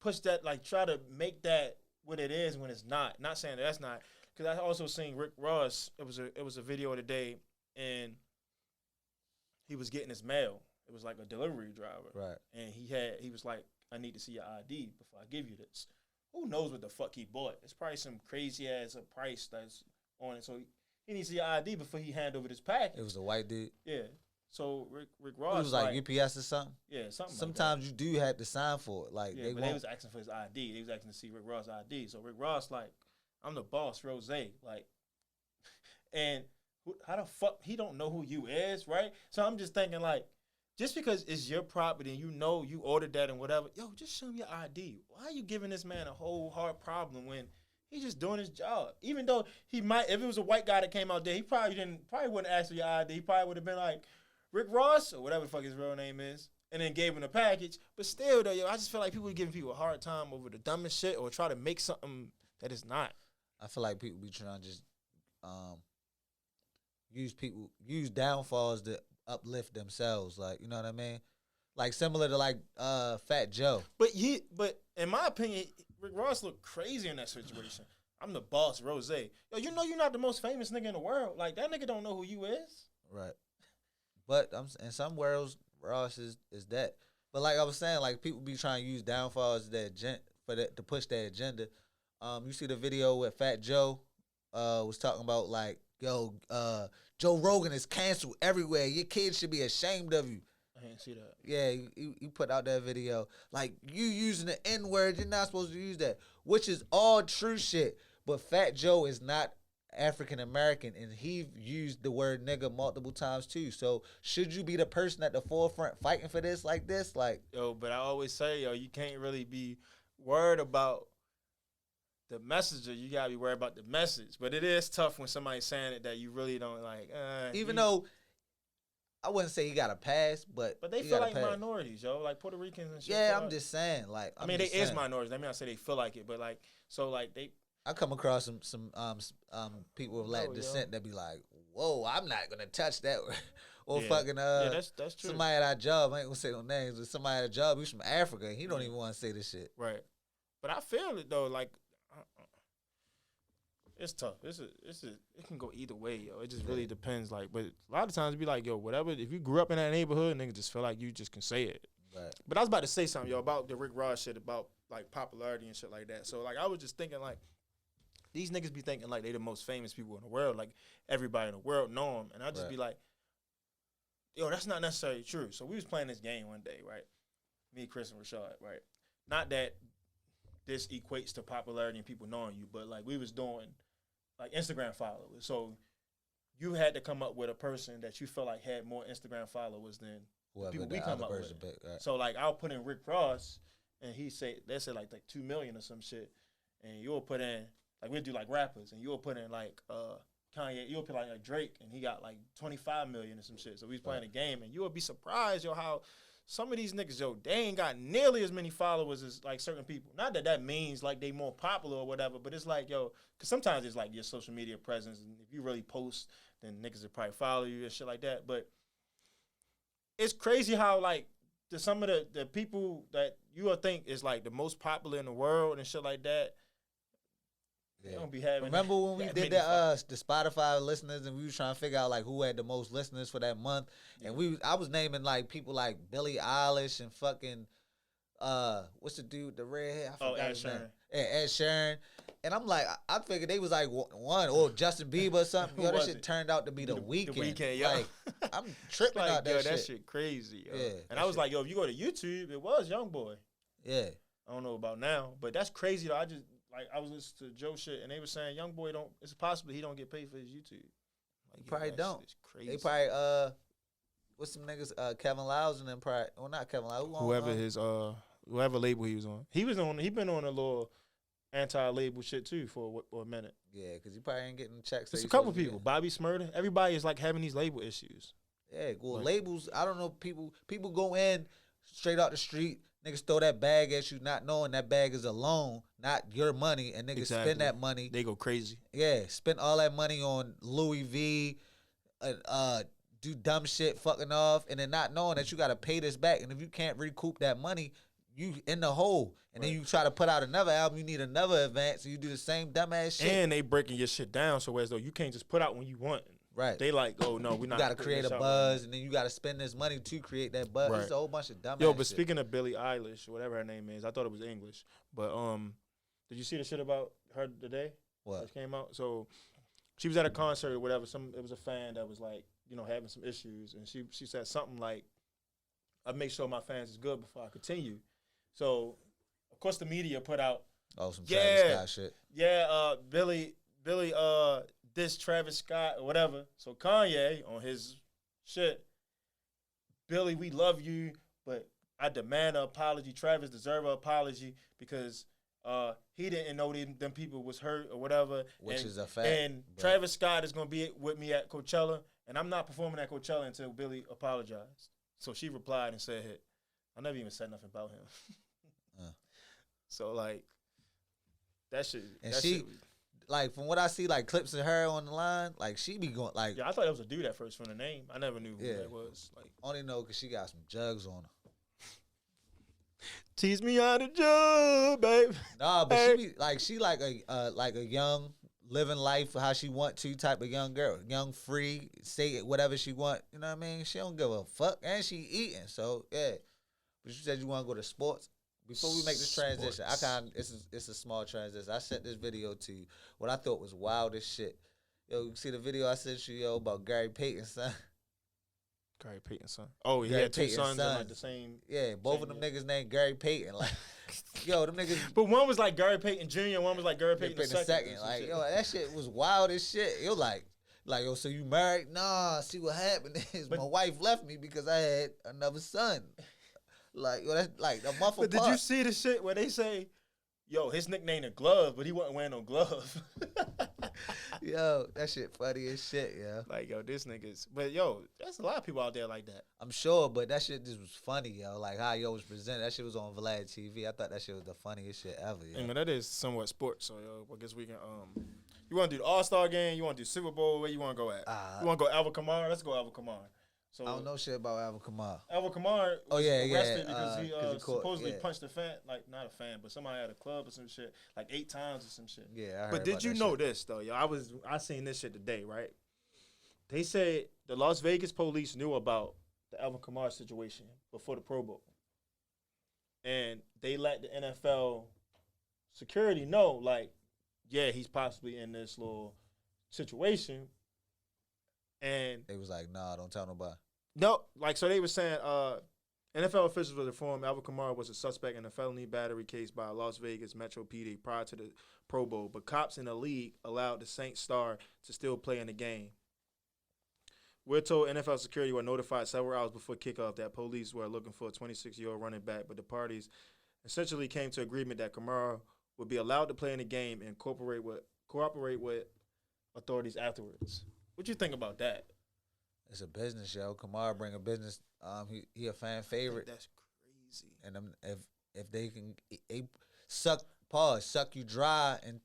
push that, like, try to make that what it is when it's not. Not saying that's not. Because I also seen Rick Ross. It was a video today, and he was getting his mail. It was like a delivery driver,
right? And
he was like, "I need to see your ID before I give you this." Who knows what the fuck he bought? It's probably some crazy ass price that's on it. So he needs to see your ID before he hand over this package.
It was a white dude.
Yeah. So Rick Ross.
It was like UPS or something.
Yeah, something.
Sometimes
like
you do have to sign for it. Like
yeah, they was asking for his ID. They was asking to see Rick Ross' ID. So Rick Ross like, I'm the boss, Rose. Like, and how the fuck he don't know who you is, right? So I'm just thinking like, just because it's your property and you know you ordered that and whatever, yo, just show him your ID. Why are you giving this man a whole hard problem when he's just doing his job? Even though he might, if it was a white guy that came out there, he probably wouldn't ask for your ID. He probably would have been like, Rick Ross or whatever the fuck his real name is, and then gave him the package. But still though, yo, I just feel like people are giving people a hard time over the dumbest shit or try to make something that is not.
I feel like people be trying to just use downfalls to uplift themselves, like, you know what I mean? Like similar to like Fat Joe.
But in my opinion, Rick Ross looked crazy in that situation. I'm the boss, Rose. Yo, you know you're not the most famous nigga in the world. Like that nigga don't know who you is.
Right. But in some worlds, Ross is that. But like I was saying, like people be trying to use downfalls to push their agenda. You see the video where Fat Joe was talking about like, yo, Joe Rogan is canceled everywhere. Your kids should be ashamed of you.
I didn't see that.
Yeah, he put out that video. Like, you using the N-word, you're not supposed to use that, which is all true shit. But Fat Joe is not African-American, and he used the word nigga multiple times too. So should you be the person at the forefront fighting for this like this? Like,
yo, but I always say, yo, you can't really be worried about the messenger, you gotta be worried about the message. But it is tough when somebody's saying it that you really don't like.
Even though I wouldn't say he got a pass, but
they feel like minorities, yo, like Puerto Ricans and shit.
Yeah, I'm just saying, like,
I mean, they is minorities. I mean, I say they feel like it, but like, so like they.
I come across some people of Latin descent that be like, whoa, I'm not gonna touch that. Or fucking
that's true.
Somebody at our job, I ain't gonna say no names, but somebody at our job, he's from Africa, and he don't even want to say this shit.
Right. But I feel it though, like. It's tough. It can go either way, yo. It just really depends. Like, but a lot of times it be like, yo, whatever. If you grew up in that neighborhood, niggas just feel like you just can say it.
Right.
But I was about to say something, yo, about the Rick Ross shit, about like popularity and shit like that. So like, I was just thinking like, these niggas be thinking like they the most famous people in the world, like everybody in the world know them, and I just be like, yo, that's not necessarily true. So we was playing this game one day, right? Me, Chris, and Rashad, right? Not that this equates to popularity and people knowing you, but like we was doing like Instagram followers. So you had to come up with a person that you felt like had more Instagram followers than
Whoever
people
the
we come
other
up
person
with.
pick, right.
So like I'll put in Rick Ross, and they said like 2 million or some shit, and you'll put in like we'll do like rappers, and you'll put in like Kanye, you'll put like Drake, and he got like 25 million or some shit. So we was playing a game, and you would be surprised, yo, how some of these niggas, yo, they ain't got nearly as many followers as like certain people. Not that that means like they more popular or whatever, but it's like, yo, because sometimes it's like your social media presence, and if you really post, then niggas will probably follow you and shit like that. But it's crazy how like some of the people that you would think is like the most popular in the world and shit like that, they don't be having.
Remember when we did the Spotify listeners and we was trying to figure out like who had the most listeners for that month, and I was naming like people like Billie Eilish and fucking what's the dude, the redhead? I forgot his name. Yeah, Ed Sheeran. And I'm like, I figured they was like one or Justin Bieber or something. Yo, that shit turned out to be the Weeknd.
The Weeknd, yo.
Like, I'm tripping
like,
out that
yo,
shit.
That shit crazy, yo.
Yeah.
And I was like, yo, if you go to YouTube, it was YoungBoy.
Yeah.
I don't know about now, but that's crazy though. I was listening to Joe shit, and they were saying YoungBoy don't. It's possible he don't get paid for his YouTube. Like,
He probably don't.
It's crazy.
They probably what's some niggas Kevin Lyles and them probably. Well, not Kevin Lyles.
Whoever label he was on. He been on a little anti-label shit too for a minute.
Yeah, because he probably ain't getting checks.
It's a couple people. Bobby Smurda. Everybody is like having these label issues.
Yeah, well, labels. I don't know. People go in straight out the street. Niggas throw that bag at you, not knowing that bag is a loan, not your money, and niggas spend that money.
They go crazy.
Yeah, spend all that money on Louis V, do dumb shit, fucking off, and then not knowing that you got to pay this back. And if you can't recoup that money, you in the hole. And then you try to put out another album, you need another advance, and you do the same dumbass shit.
And they breaking your shit down so as though you can't just put out when you want.
Right.
They like, oh no, we not.
You got to create a buzz, and then you got to spend this money to create that buzz.
Right.
It's a whole bunch of dumb.
Yo, but speaking of Billie Eilish, whatever her name is, I thought it was English. But did you see the shit about her today?
What?
That came out. So she was at a concert or whatever. It was a fan that was like, having some issues, and she said something like, "I make sure my fans is good before I continue." So of course the media put out,
some Travis Scott shit.
Yeah, Billy this Travis Scott or whatever. So Kanye on his shit, Billy, we love you, but I demand an apology. Travis deserve an apology because he didn't know them people was hurt or whatever.
Which is a fact.
And Travis Scott is gonna be with me at Coachella, and I'm not performing at Coachella until Billy apologized. So she replied and said, "Hey, I never even said nothing about him." So like that shit.
And she. Like, from what I see, like, clips of her on the line, like, she be going, like...
Yeah, I thought it was a dude at first from the name. I never knew who that was. Like,
only know because she got some jugs on her.
Tease me out of jug, babe.
Nah, but she like a young, living life how she want to type of young girl. Young, free, say whatever she want. You know what I mean? She don't give a fuck. And she eating, so, yeah. But you said you want to go to sports? Before we make this transition, it's a small transition. I sent this video to you. What I thought was wild as shit. Yo, you see the video I sent you, yo, about Gary Payton's son?
Gary Payton's son. Oh, he had two sons and like the same.
Yeah, both of them niggas named Gary Payton. Like, yo, them niggas.
But one was like Gary Payton Jr., and one was like Gary Payton the second.
Like, yo, that shit was wild as shit. Yo, like, yo, so you married? Nah, see what happened is my wife left me because I had another son. Like, yo, that's like the muffle.
But did you see the shit where they say, yo, his nickname is Glove, but he wasn't wearing no glove?
Yo, that shit funny as shit, yo.
Like, yo, this nigga's. But, yo, there's a lot of people out there like that.
I'm sure, but that shit just was funny, yo. Like, how yo was presented. That shit was on Vlad TV. I thought that shit was the funniest shit ever, yo.
Hey, man, that is somewhat sports, so, yo, I guess we can, you want to do the All-Star game? You want to do Super Bowl? Where you want to go at? You want to go Alvin Kamara? Let's go Alvin Kamara. So,
I don't know shit about Alvin Kamara.
Alvin Kamara was arrested because he supposedly
yeah.
punched a fan, like not a fan, but somebody at a club or some shit, like 8 times or some shit.
Yeah, I heard
But did
about
you
that
know
shit.
this though, yo? I seen this shit today, right? They said the Las Vegas police knew about the Alvin Kamara situation before the Pro Bowl, and they let the NFL security know, like, yeah, he's possibly in this little situation. And
They was like, nah, don't tell nobody.
no, like, so they were saying, NFL officials were informed Alvin Kamara was a suspect in a felony battery case by Las Vegas Metro PD prior to the Pro Bowl, but cops in the league allowed the Saints star to still play in the game. We're told NFL security were notified several hours before kickoff that police were looking for a 26-year-old running back, but the parties essentially came to agreement that Kamara would be allowed to play in the game and cooperate with authorities afterwards. What you think about that?
It's a business, yo. Kamara bring a business. He a fan favorite.
That's crazy.
And if they can suck you dry, and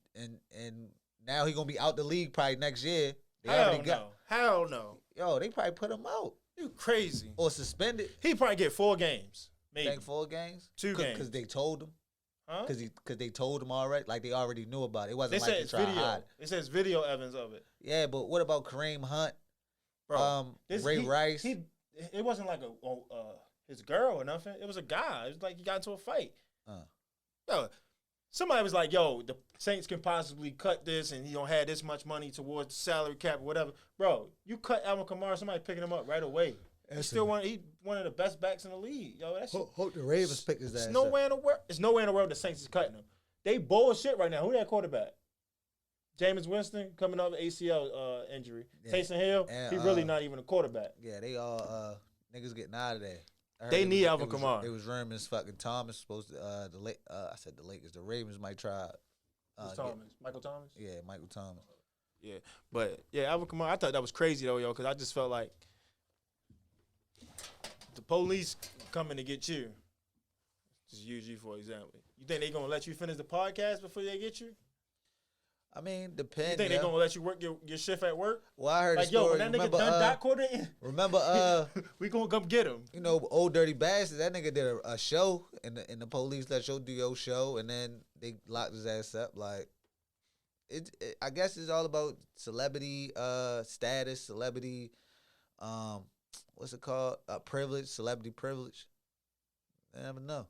now he gonna be out the league probably next year.
Hell no.
Yo, they probably put him out.
You crazy.
Or suspended.
He probably get 4 games. Maybe.
Think 4 games?
2 games.
Because they told him.
Huh?
Because they told him already. Like they already knew about it. It wasn't
They
like
said
they
it's
tried to
video.
hide.
It says video evidence of it.
Yeah, but what about Kareem Hunt?
Bro,
Ray Rice?
It wasn't like his girl or nothing. It was a guy. It was like he got into a fight. Yo, somebody was like, yo, the Saints can possibly cut this and he don't have this much money towards the salary cap or whatever. Bro, you cut Alvin Kamara, somebody picking him up right away. He one of the best backs in the league. Yo, that shit.
Hope the Ravens pick his ass.
It's nowhere in the world the Saints is cutting him. They bullshit right now. Who that quarterback? Jameis Winston coming off an ACL injury. Yeah. Taysom Hill, he really not even a quarterback.
Yeah, they all niggas getting out of there.
They need Alvin Kamara.
It was rumors fucking Thomas supposed to I said the Lakers. The Ravens might try.
Michael Thomas?
Yeah, Michael Thomas.
Yeah, but yeah, Alvin Kamara. I thought that was crazy though, yo, because I just felt like the police coming to get you. Just use you for example. You think they gonna let you finish the podcast before they get you?
I mean, depends.
You think they gonna let you work your shift at work?
Well, I heard
like,
a story.
Yo, when that nigga done dot quarter,
remember,
we gonna come get him.
You know, Old Dirty Bastard. That nigga did a show, and the police let you do your show, and then they locked his ass up. Like, I guess it's all about celebrity status, celebrity, what's it called? Privilege, celebrity privilege. I never know.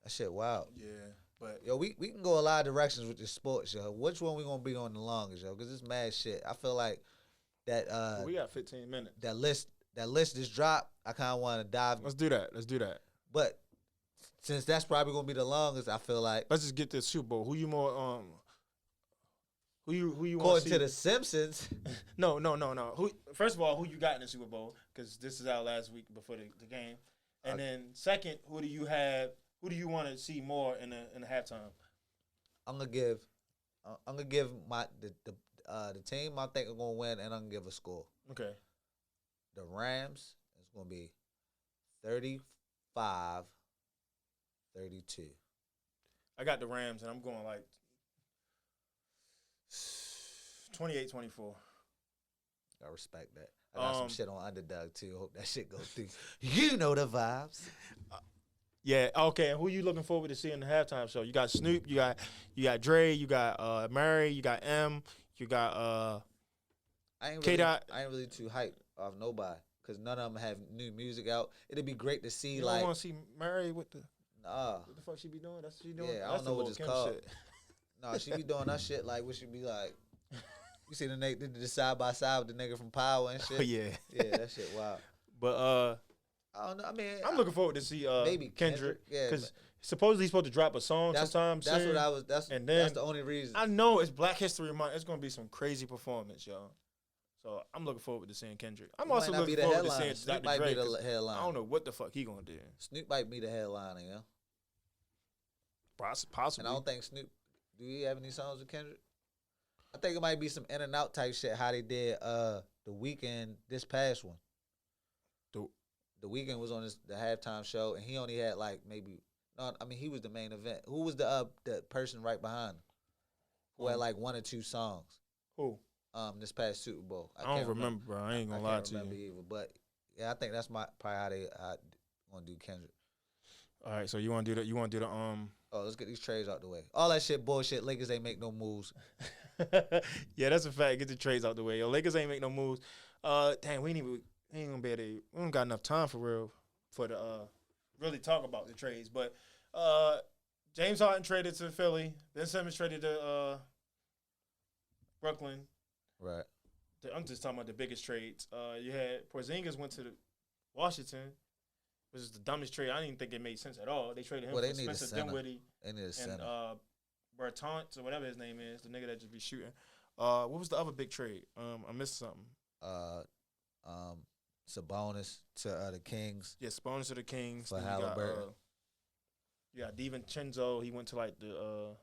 That shit wild.
Yeah. But
yo, we can go a lot of directions with this sports, yo. Which one we gonna be on the longest, yo? Because it's mad shit. I feel like that.
We got 15 minutes.
That list just dropped. I kind of want to dive.
Let's do that.
But since that's probably gonna be the longest, I feel like
let's just get this Super Bowl. Who you more Who you
want to see? To the Simpsons?
No. Who? First of all, who you got in the Super Bowl? Because this is out last week before the game. And then second, who do you have? Who do you want to see more in the halftime?
I'm gonna give my the team I think are gonna win, and I'm gonna give a score.
Okay.
The Rams is gonna be 35-32.
I got the Rams, and I'm going like 28-24.
I respect that. I got some shit on Underdog too. Hope that shit goes through. You know the vibes.
Yeah, okay. And who you looking forward to seeing in the halftime show? You got Snoop, you got Dre, you got Mary, you got M, you got
I ain't really too hyped off nobody because none of them have new music out. It'd be great to see.
You
like,
don't want to see Mary with the
what
the fuck she be doing? That's what she doing.
Yeah, I don't know what it's called. Shit. Nah, she be doing that shit like what she be like. You see the side by side with the nigga from Power and shit.
Oh, yeah,
that shit wild.
But
I don't know. I mean,
I'm looking forward to see
maybe
Kendrick.
Yeah,
because supposedly he's supposed to drop a song sometime soon.
That's what I was. That's the only reason.
I know it's Black History Month. It's gonna be some crazy performance, y'all. So I'm looking forward to seeing Kendrick. I'm also looking forward to seeing
Snoop
Dr.
Dre.
Might be the headline. I don't know what the fuck he gonna do.
Snoop might be the headliner, yeah.
Possibly.
And I don't think Snoop. Do he have any songs with Kendrick? I think it might be some in and out type shit. How they did the Weeknd this past one. The Weeknd was on the halftime show, and he only had like maybe he was the main event. Who was the person right behind him? Who had like 1 or 2 songs?
Who?
This past Super Bowl.
I don't remember, bro. I ain't gonna lie to you.
Either, but yeah, I think that's probably how they want to do Kendrick.
All right, so you want to do the
Oh, let's get these trades out the way. All that shit bullshit. Lakers ain't make no moves.
Yeah, that's a fact. Get the trades out the way. Yo, Lakers ain't make no moves. Dang, we ain't gonna be able to. We don't got enough time for really talk about the trades. But James Harden traded to Philly. Ben Simmons traded to Brooklyn.
Right.
I'm just talking about the biggest trades. You had Porzingis went to Washington, which is the dumbest trade. I didn't even think it made sense at all. They traded him for Spencer Dinwiddie and Bertans or whatever his name is, the nigga that just be shooting. What was the other big trade? I missed something.
Sabonis to the Kings.
Yeah, Sabonis to the Kings.
For Halliburton.
You got DiVincenzo. He went to like the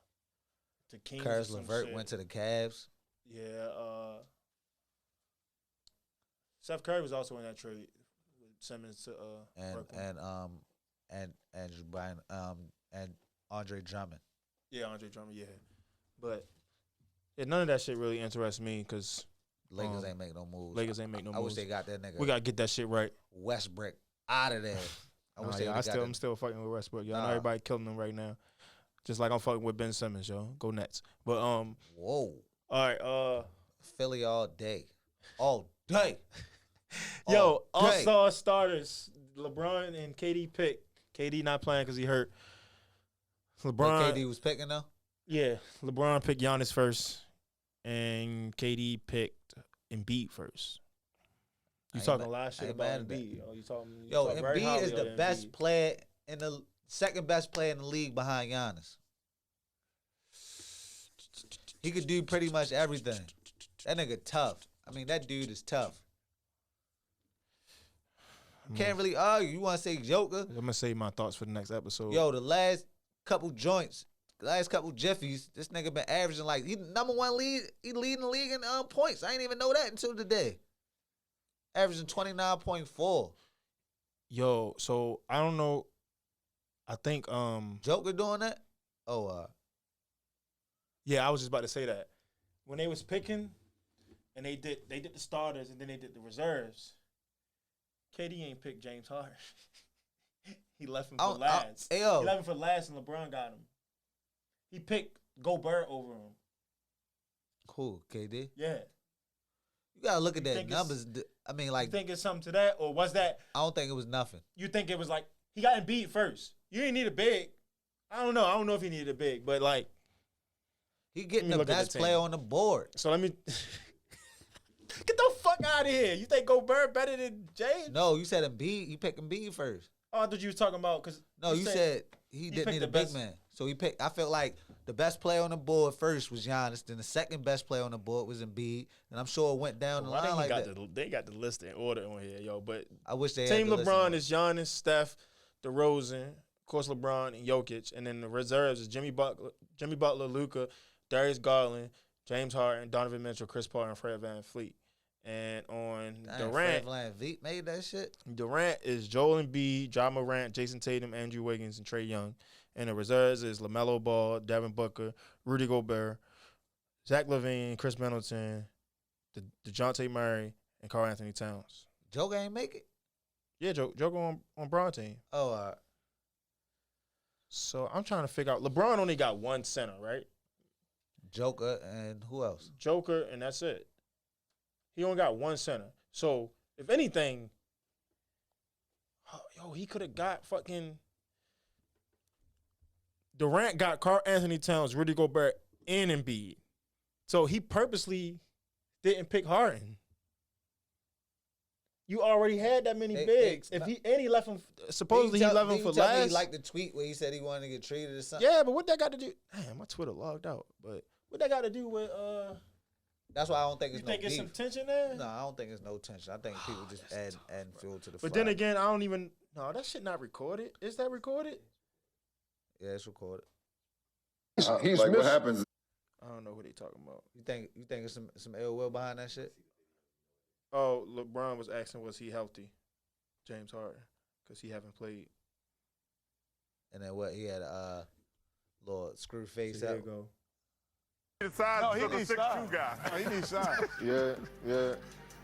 Kings.
Caris LeVert went to the Cavs.
Yeah. Seth Curry was also in that trade with Simmons to Brooklyn.
and Andrew Bynum and Andre Drummond.
Yeah, Andre Drummond. Yeah, but none of that shit really interests me because
Lakers ain't make no moves.
I
wish they got that nigga.
We gotta get that shit right.
Westbrook out of there.
I'm still fucking with Westbrook. Yo. I know everybody killing him right now. Just like I'm fucking with Ben Simmons, yo. Go Nets. But
whoa.
All right.
Philly all day. All day.
Yo, all-star starters. LeBron and KD picked. KD not playing because he hurt. LeBron.
But KD was picking though?
Yeah. LeBron picked Giannis first. And KD picked Embiid first. You talking a lot of shit about Embiid.
Embiid is the best player in the second best player in the league behind Giannis. He could do pretty much everything. That nigga tough. I mean, that dude is tough. Can't really argue. You want to say Joker?
I'm going to save my thoughts for the next episode.
Yo, the last couple joints, the last couple jiffies, this nigga been averaging like, he number one lead, he leading the league in points. I ain't even know that until today. Averaging 29.4.
Yo, so I don't know. I think
Joker doing that?
Yeah, I was just about to say that. When they was picking and they did the starters and then they did the reserves, KD ain't picked James Harden. He left him for last. He left him for last and LeBron got him. He picked Gobert over him.
Cool, KD?
Yeah.
You gotta look at that numbers. I mean, like,
you think it's something to that, or was that?
I don't think it was nothing.
You think it was like he got Embiid first? You didn't need a big. I don't know. I don't know if he needed a big, but like
he getting the best player on the board.
So let me get the fuck out of here. You think Gobert better than James?
No, you said Embiid. You picked Embiid first.
Oh, I thought you was talking about because
no, you said he didn't need a big man. So he picked. I felt like the best player on the board first was Giannis. Then the second best player on the board was Embiid. And I'm sure it went down the line like that.
They got the list in order on here, yo. But
I wish they
team
had the
LeBron is Giannis, Steph, DeRozan, of course LeBron and Jokic, and then the reserves is Jimmy Butler, Luka, Darius Garland, James Harden, Donovan Mitchell, Chris Paul, and Fred VanVleet. And on Durant,
Fred VanVleet made that shit.
Durant is Joel Embiid, Ja Morant, Jason Tatum, Andrew Wiggins, and Trae Young. And the reserves is LaMelo Ball, Devin Booker, Rudy Gobert, Zach LaVine, Chris Middleton, DeJounte Murray, and Karl Anthony Towns.
Joker ain't make it?
Yeah, Joker on Bron team.
Oh, all right.
So I'm trying to figure out. LeBron only got one center, right?
Joker and who else?
Joker, and that's it. He only got one center. So if anything, he could have got fucking Durant got Karl Anthony Towns, Rudy Gobert, and Embiid. So he purposely didn't pick Harden. You already had that many bigs. He left him. Supposedly he left him for last.
He liked the tweet where he said he wanted to get traded or something.
Yeah, but what that got to do? Damn, my Twitter logged out. But what that got to do with?
That's why I don't think it's
you think it's some tension there?
No, I don't think it's no tension. I think people just add fuel to the fire.
But then again, I don't even. No, that shit not recorded. Is that recorded?
Yeah, it's recorded.
He's like what happens.
I don't know who they talking about.
You think it's some ill will behind that shit?
Oh, LeBron was asking, was he healthy? James Harden, because he haven't played.
And then what? He had a little screw face
so
out.
There you go.
He needs size. No, he needs size.
Yeah.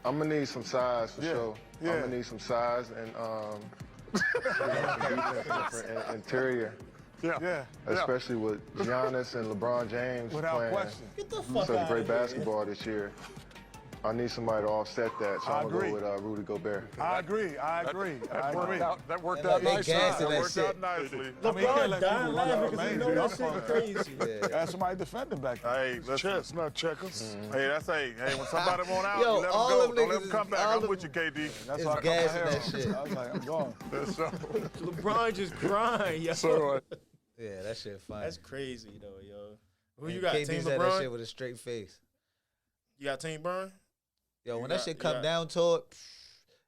I'm gonna need some size for sure. Yeah. I'm gonna need some size and some interior.
Yeah.
Especially with Giannis and LeBron James
without
playing
question.
Get the fuck
some
out
great
of here.
basketball this year. I need somebody to offset that, so
I
I'm gonna
agree.
go with Rudy Gobert.
I agree.
That worked
And
out
they
nicely.
gassing
That
that
worked
shit.
out nicely.
I mean, you
LeBron
can't let
dying
people run
laughing
out
because he
man.
know that shit crazy.
Had somebody defending back there.
Hey, listen.
Chess, not checkers.
Mm-hmm.
Hey, that's hey, when somebody want out,
Yo,
you let them
all
go.
them
Don't let
niggas
them come
is-
back.
all
I'm
them-
with you, KD.
It's
That's why I cut my
gassing
hair
that
off.
shit.
I was like, I'm gone.
That's right.
LeBron just crying, yo.
So,
Yeah, that shit funny.
That's crazy though, yo. Who
And
you got?
KD
Team
said that shit
LeBron?
with a straight face.
You got Team Burn?
Yo,
You
when
got-
that shit
you
come
got-
down to it,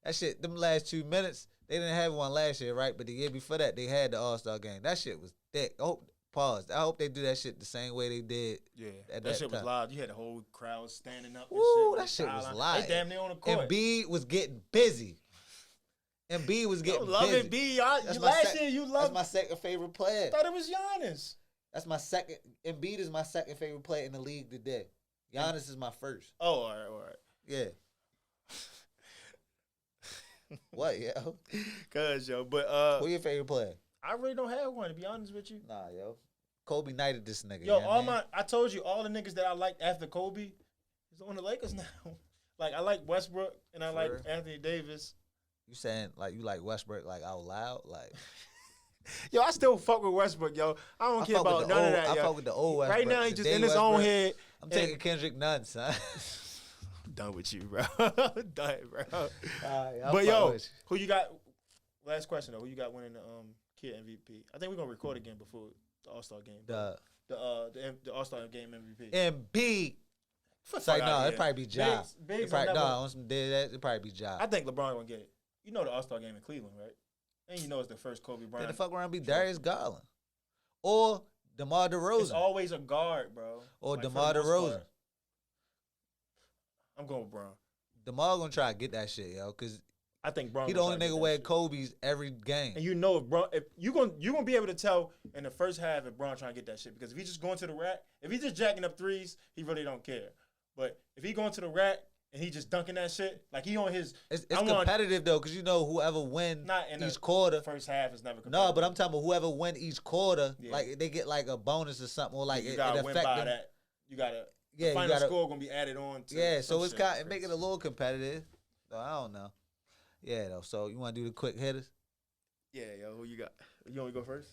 that shit, them last 2 minutes, they didn't have one last year, right? But the year before that, they had the All-Star game. That shit was thick. I hope they do that shit the same way they did.
Yeah,
At
that
that
shit was
time.
live. You had the whole crowd standing up.
Woo,
and
that shit was
sideline.
live.
They damn near on the court.
Embiid was getting busy. Embiid was
Yo,
getting
love
busy.
it, B. Y'all,
That's
you
my
last
sec-
year you
That's
loved.
my second favorite player.
I thought it was Giannis.
That's my second. Embiid is my second favorite player in the league today. Giannis is my first.
Oh, all right.
Yeah. What, yo?
Cause yo, but
Who your favorite player?
I really don't have one to be honest with you.
Nah, yo. Kobe knighted this nigga.
Yo,
you know what I mean?
I told you all the niggas that I liked after Kobe is on the Lakers now. Like I like Westbrook and I
For
like
real?
Anthony Davis.
You saying like you like Westbrook like out loud? Like
Yo, I still fuck with Westbrook, yo. I don't care
fuck with
about
the
none
old,
of that,
I
yo.
fuck with the old Westbrook.
Right now, he
The
just
day
in his own
Westbrook.
head.
I'm taking
and-
Kendrick Nunn, son.
I'm done with you, bro. Done, bro.
I'll
But
fuck
yo,
with
who you got? Last question though. Who you got winning the kid MVP? I think we're gonna record again before the All Star game.
you.
The All Star game MVP.
Embiid.
Fuck
It's like,
outta
no,
here.
it probably be Ja.
Biggs
It probably,
will
no,
never-
on some dead, it probably be Ja.
I think LeBron gonna get it. You know the All Star game in Cleveland, right? And you know it's the first Kobe
Then
Bryant.
the fuck around be Darius Garland. Or DeMar
It's
DeRozan.
always a guard, bro.
Or
Like, for
DeMar
the most
DeRozan.
part. I'm going with Bron.
DeMar gonna try to get that shit, yo. Cause
I think Bron.
he the
gonna
only
try to
nigga
get that
wear
shit.
Kobe's every game.
And you know if Bron, if you gonna be able to tell in the first half if Bron trying to get that shit, because if he's just going to the rack, if he's just jacking up threes, he really don't care. But if he going to the rack and he just dunking that shit, like he on his,
It's
I want-
competitive though, cause you know whoever win
not in
each
the
quarter.
first half is never
No,
competitive.
but I'm talking about whoever win each quarter,
Yeah.
like they get like a bonus or something, or like
you
it
gotta win
affect
by
them.
that. You gotta.
Yeah,
the
you
final
gotta-
score gonna be added on. To
Yeah, so
some
it's
shit.
kind of make it a little competitive. So I don't know. Yeah, though. So you want to do the quick hitters?
Yeah, yo, who you got? You want to go first?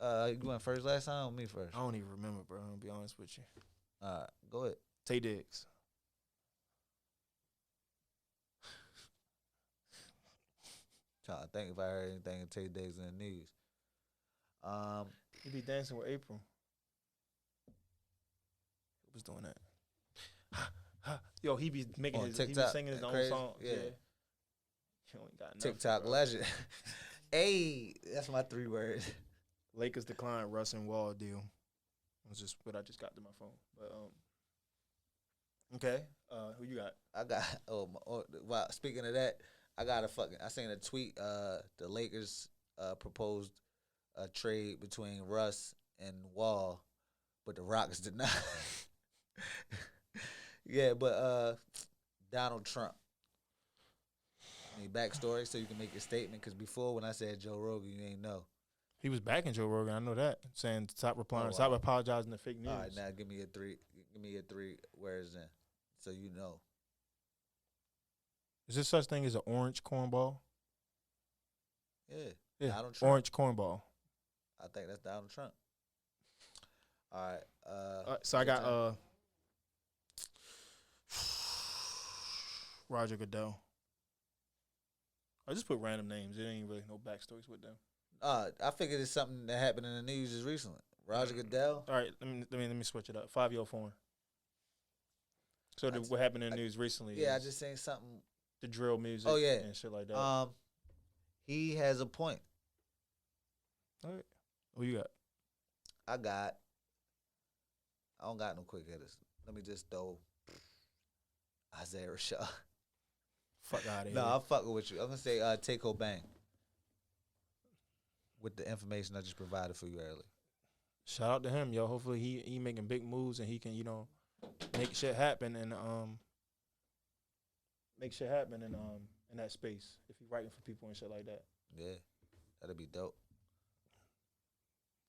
You went first last time, or me first?
I don't even remember, bro. I'm gonna be honest with you.
Go ahead.
Tay Diggs.
Trying to think if I heard anything in Tay Diggs in the news.
He be dancing with April. Who was doing that? Yo, he be making
On
his, he be
TikTok,
singing his own
crazy,
song.
yeah.
He only got nothing,
TikTok
bro.
legend. Hey, that's my 3 words.
Lakers decline Russ and Wall deal. That's just what I just got to my phone. But okay. Who you got?
I got. Wow. Speaking of that, I seen a tweet. The Lakers proposed a trade between Russ and Wall, but the Rockets did not. Yeah, but Donald Trump. Any backstory so you can make your statement? Because before when I said Joe Rogan, you ain't know.
He was backing Joe Rogan. I know that. Saying stop replying,
Oh, wow.
stop apologizing to fake news.
All right, now give me your 3. Give me your 3 words then, so you know.
Is there such thing as an orange cornball?
Yeah, Donald Trump.
Orange cornball.
I think that's Donald Trump. All right.
So I
your
got
turn.
Roger Goodell. I just put random names. There ain't really no backstories with them.
I figured it's something that happened in the news just recently. Roger Goodell.
All right, let me switch it up. 5-year form. So what happened in the news recently?
Yeah, I
is
just seen something.
the drill music.
Oh, yeah.
and shit like that.
He has a point.
All right, who you got?
I don't got no quick hitters. Let me just throw Isaiah Rashad.
Fuck out of here.
No, I'm fucking with you. I'm gonna say Takeo Bang. With the information I just provided for you earlier.
Shout out to him, yo. Hopefully he making big moves and he can, make shit happen and make shit happen in that space. If he writing for people and shit like that.
Yeah, that'd be dope.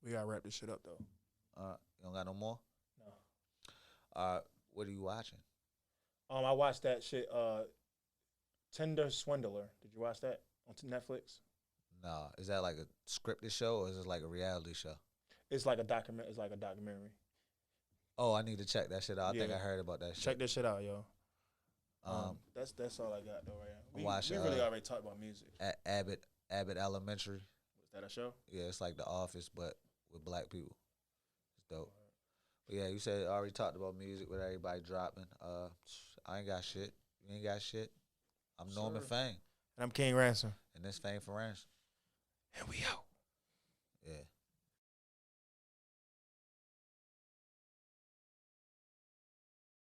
We gotta wrap this shit up though.
You don't got no more?
No.
What are you watching?
I watched that shit. Tinder Swindler. Did you watch that on Netflix?
No, is that like a scripted show or is it like a reality show?
It's like a document. It's like a documentary.
Oh, I need to check that shit out. I think
Yeah.
I heard about that shit.
Check this shit out, yo. That's all I got though. Right now. We really already talked about music.
Abbott Elementary.
Was that a show?
Yeah, it's like The Office, but with black people. It's dope. But yeah, you said already talked about music with everybody dropping. I ain't got shit. You ain't got shit. I'm Normanfame.
And I'm King Ransom.
And this Fame4Ransom.
And we out.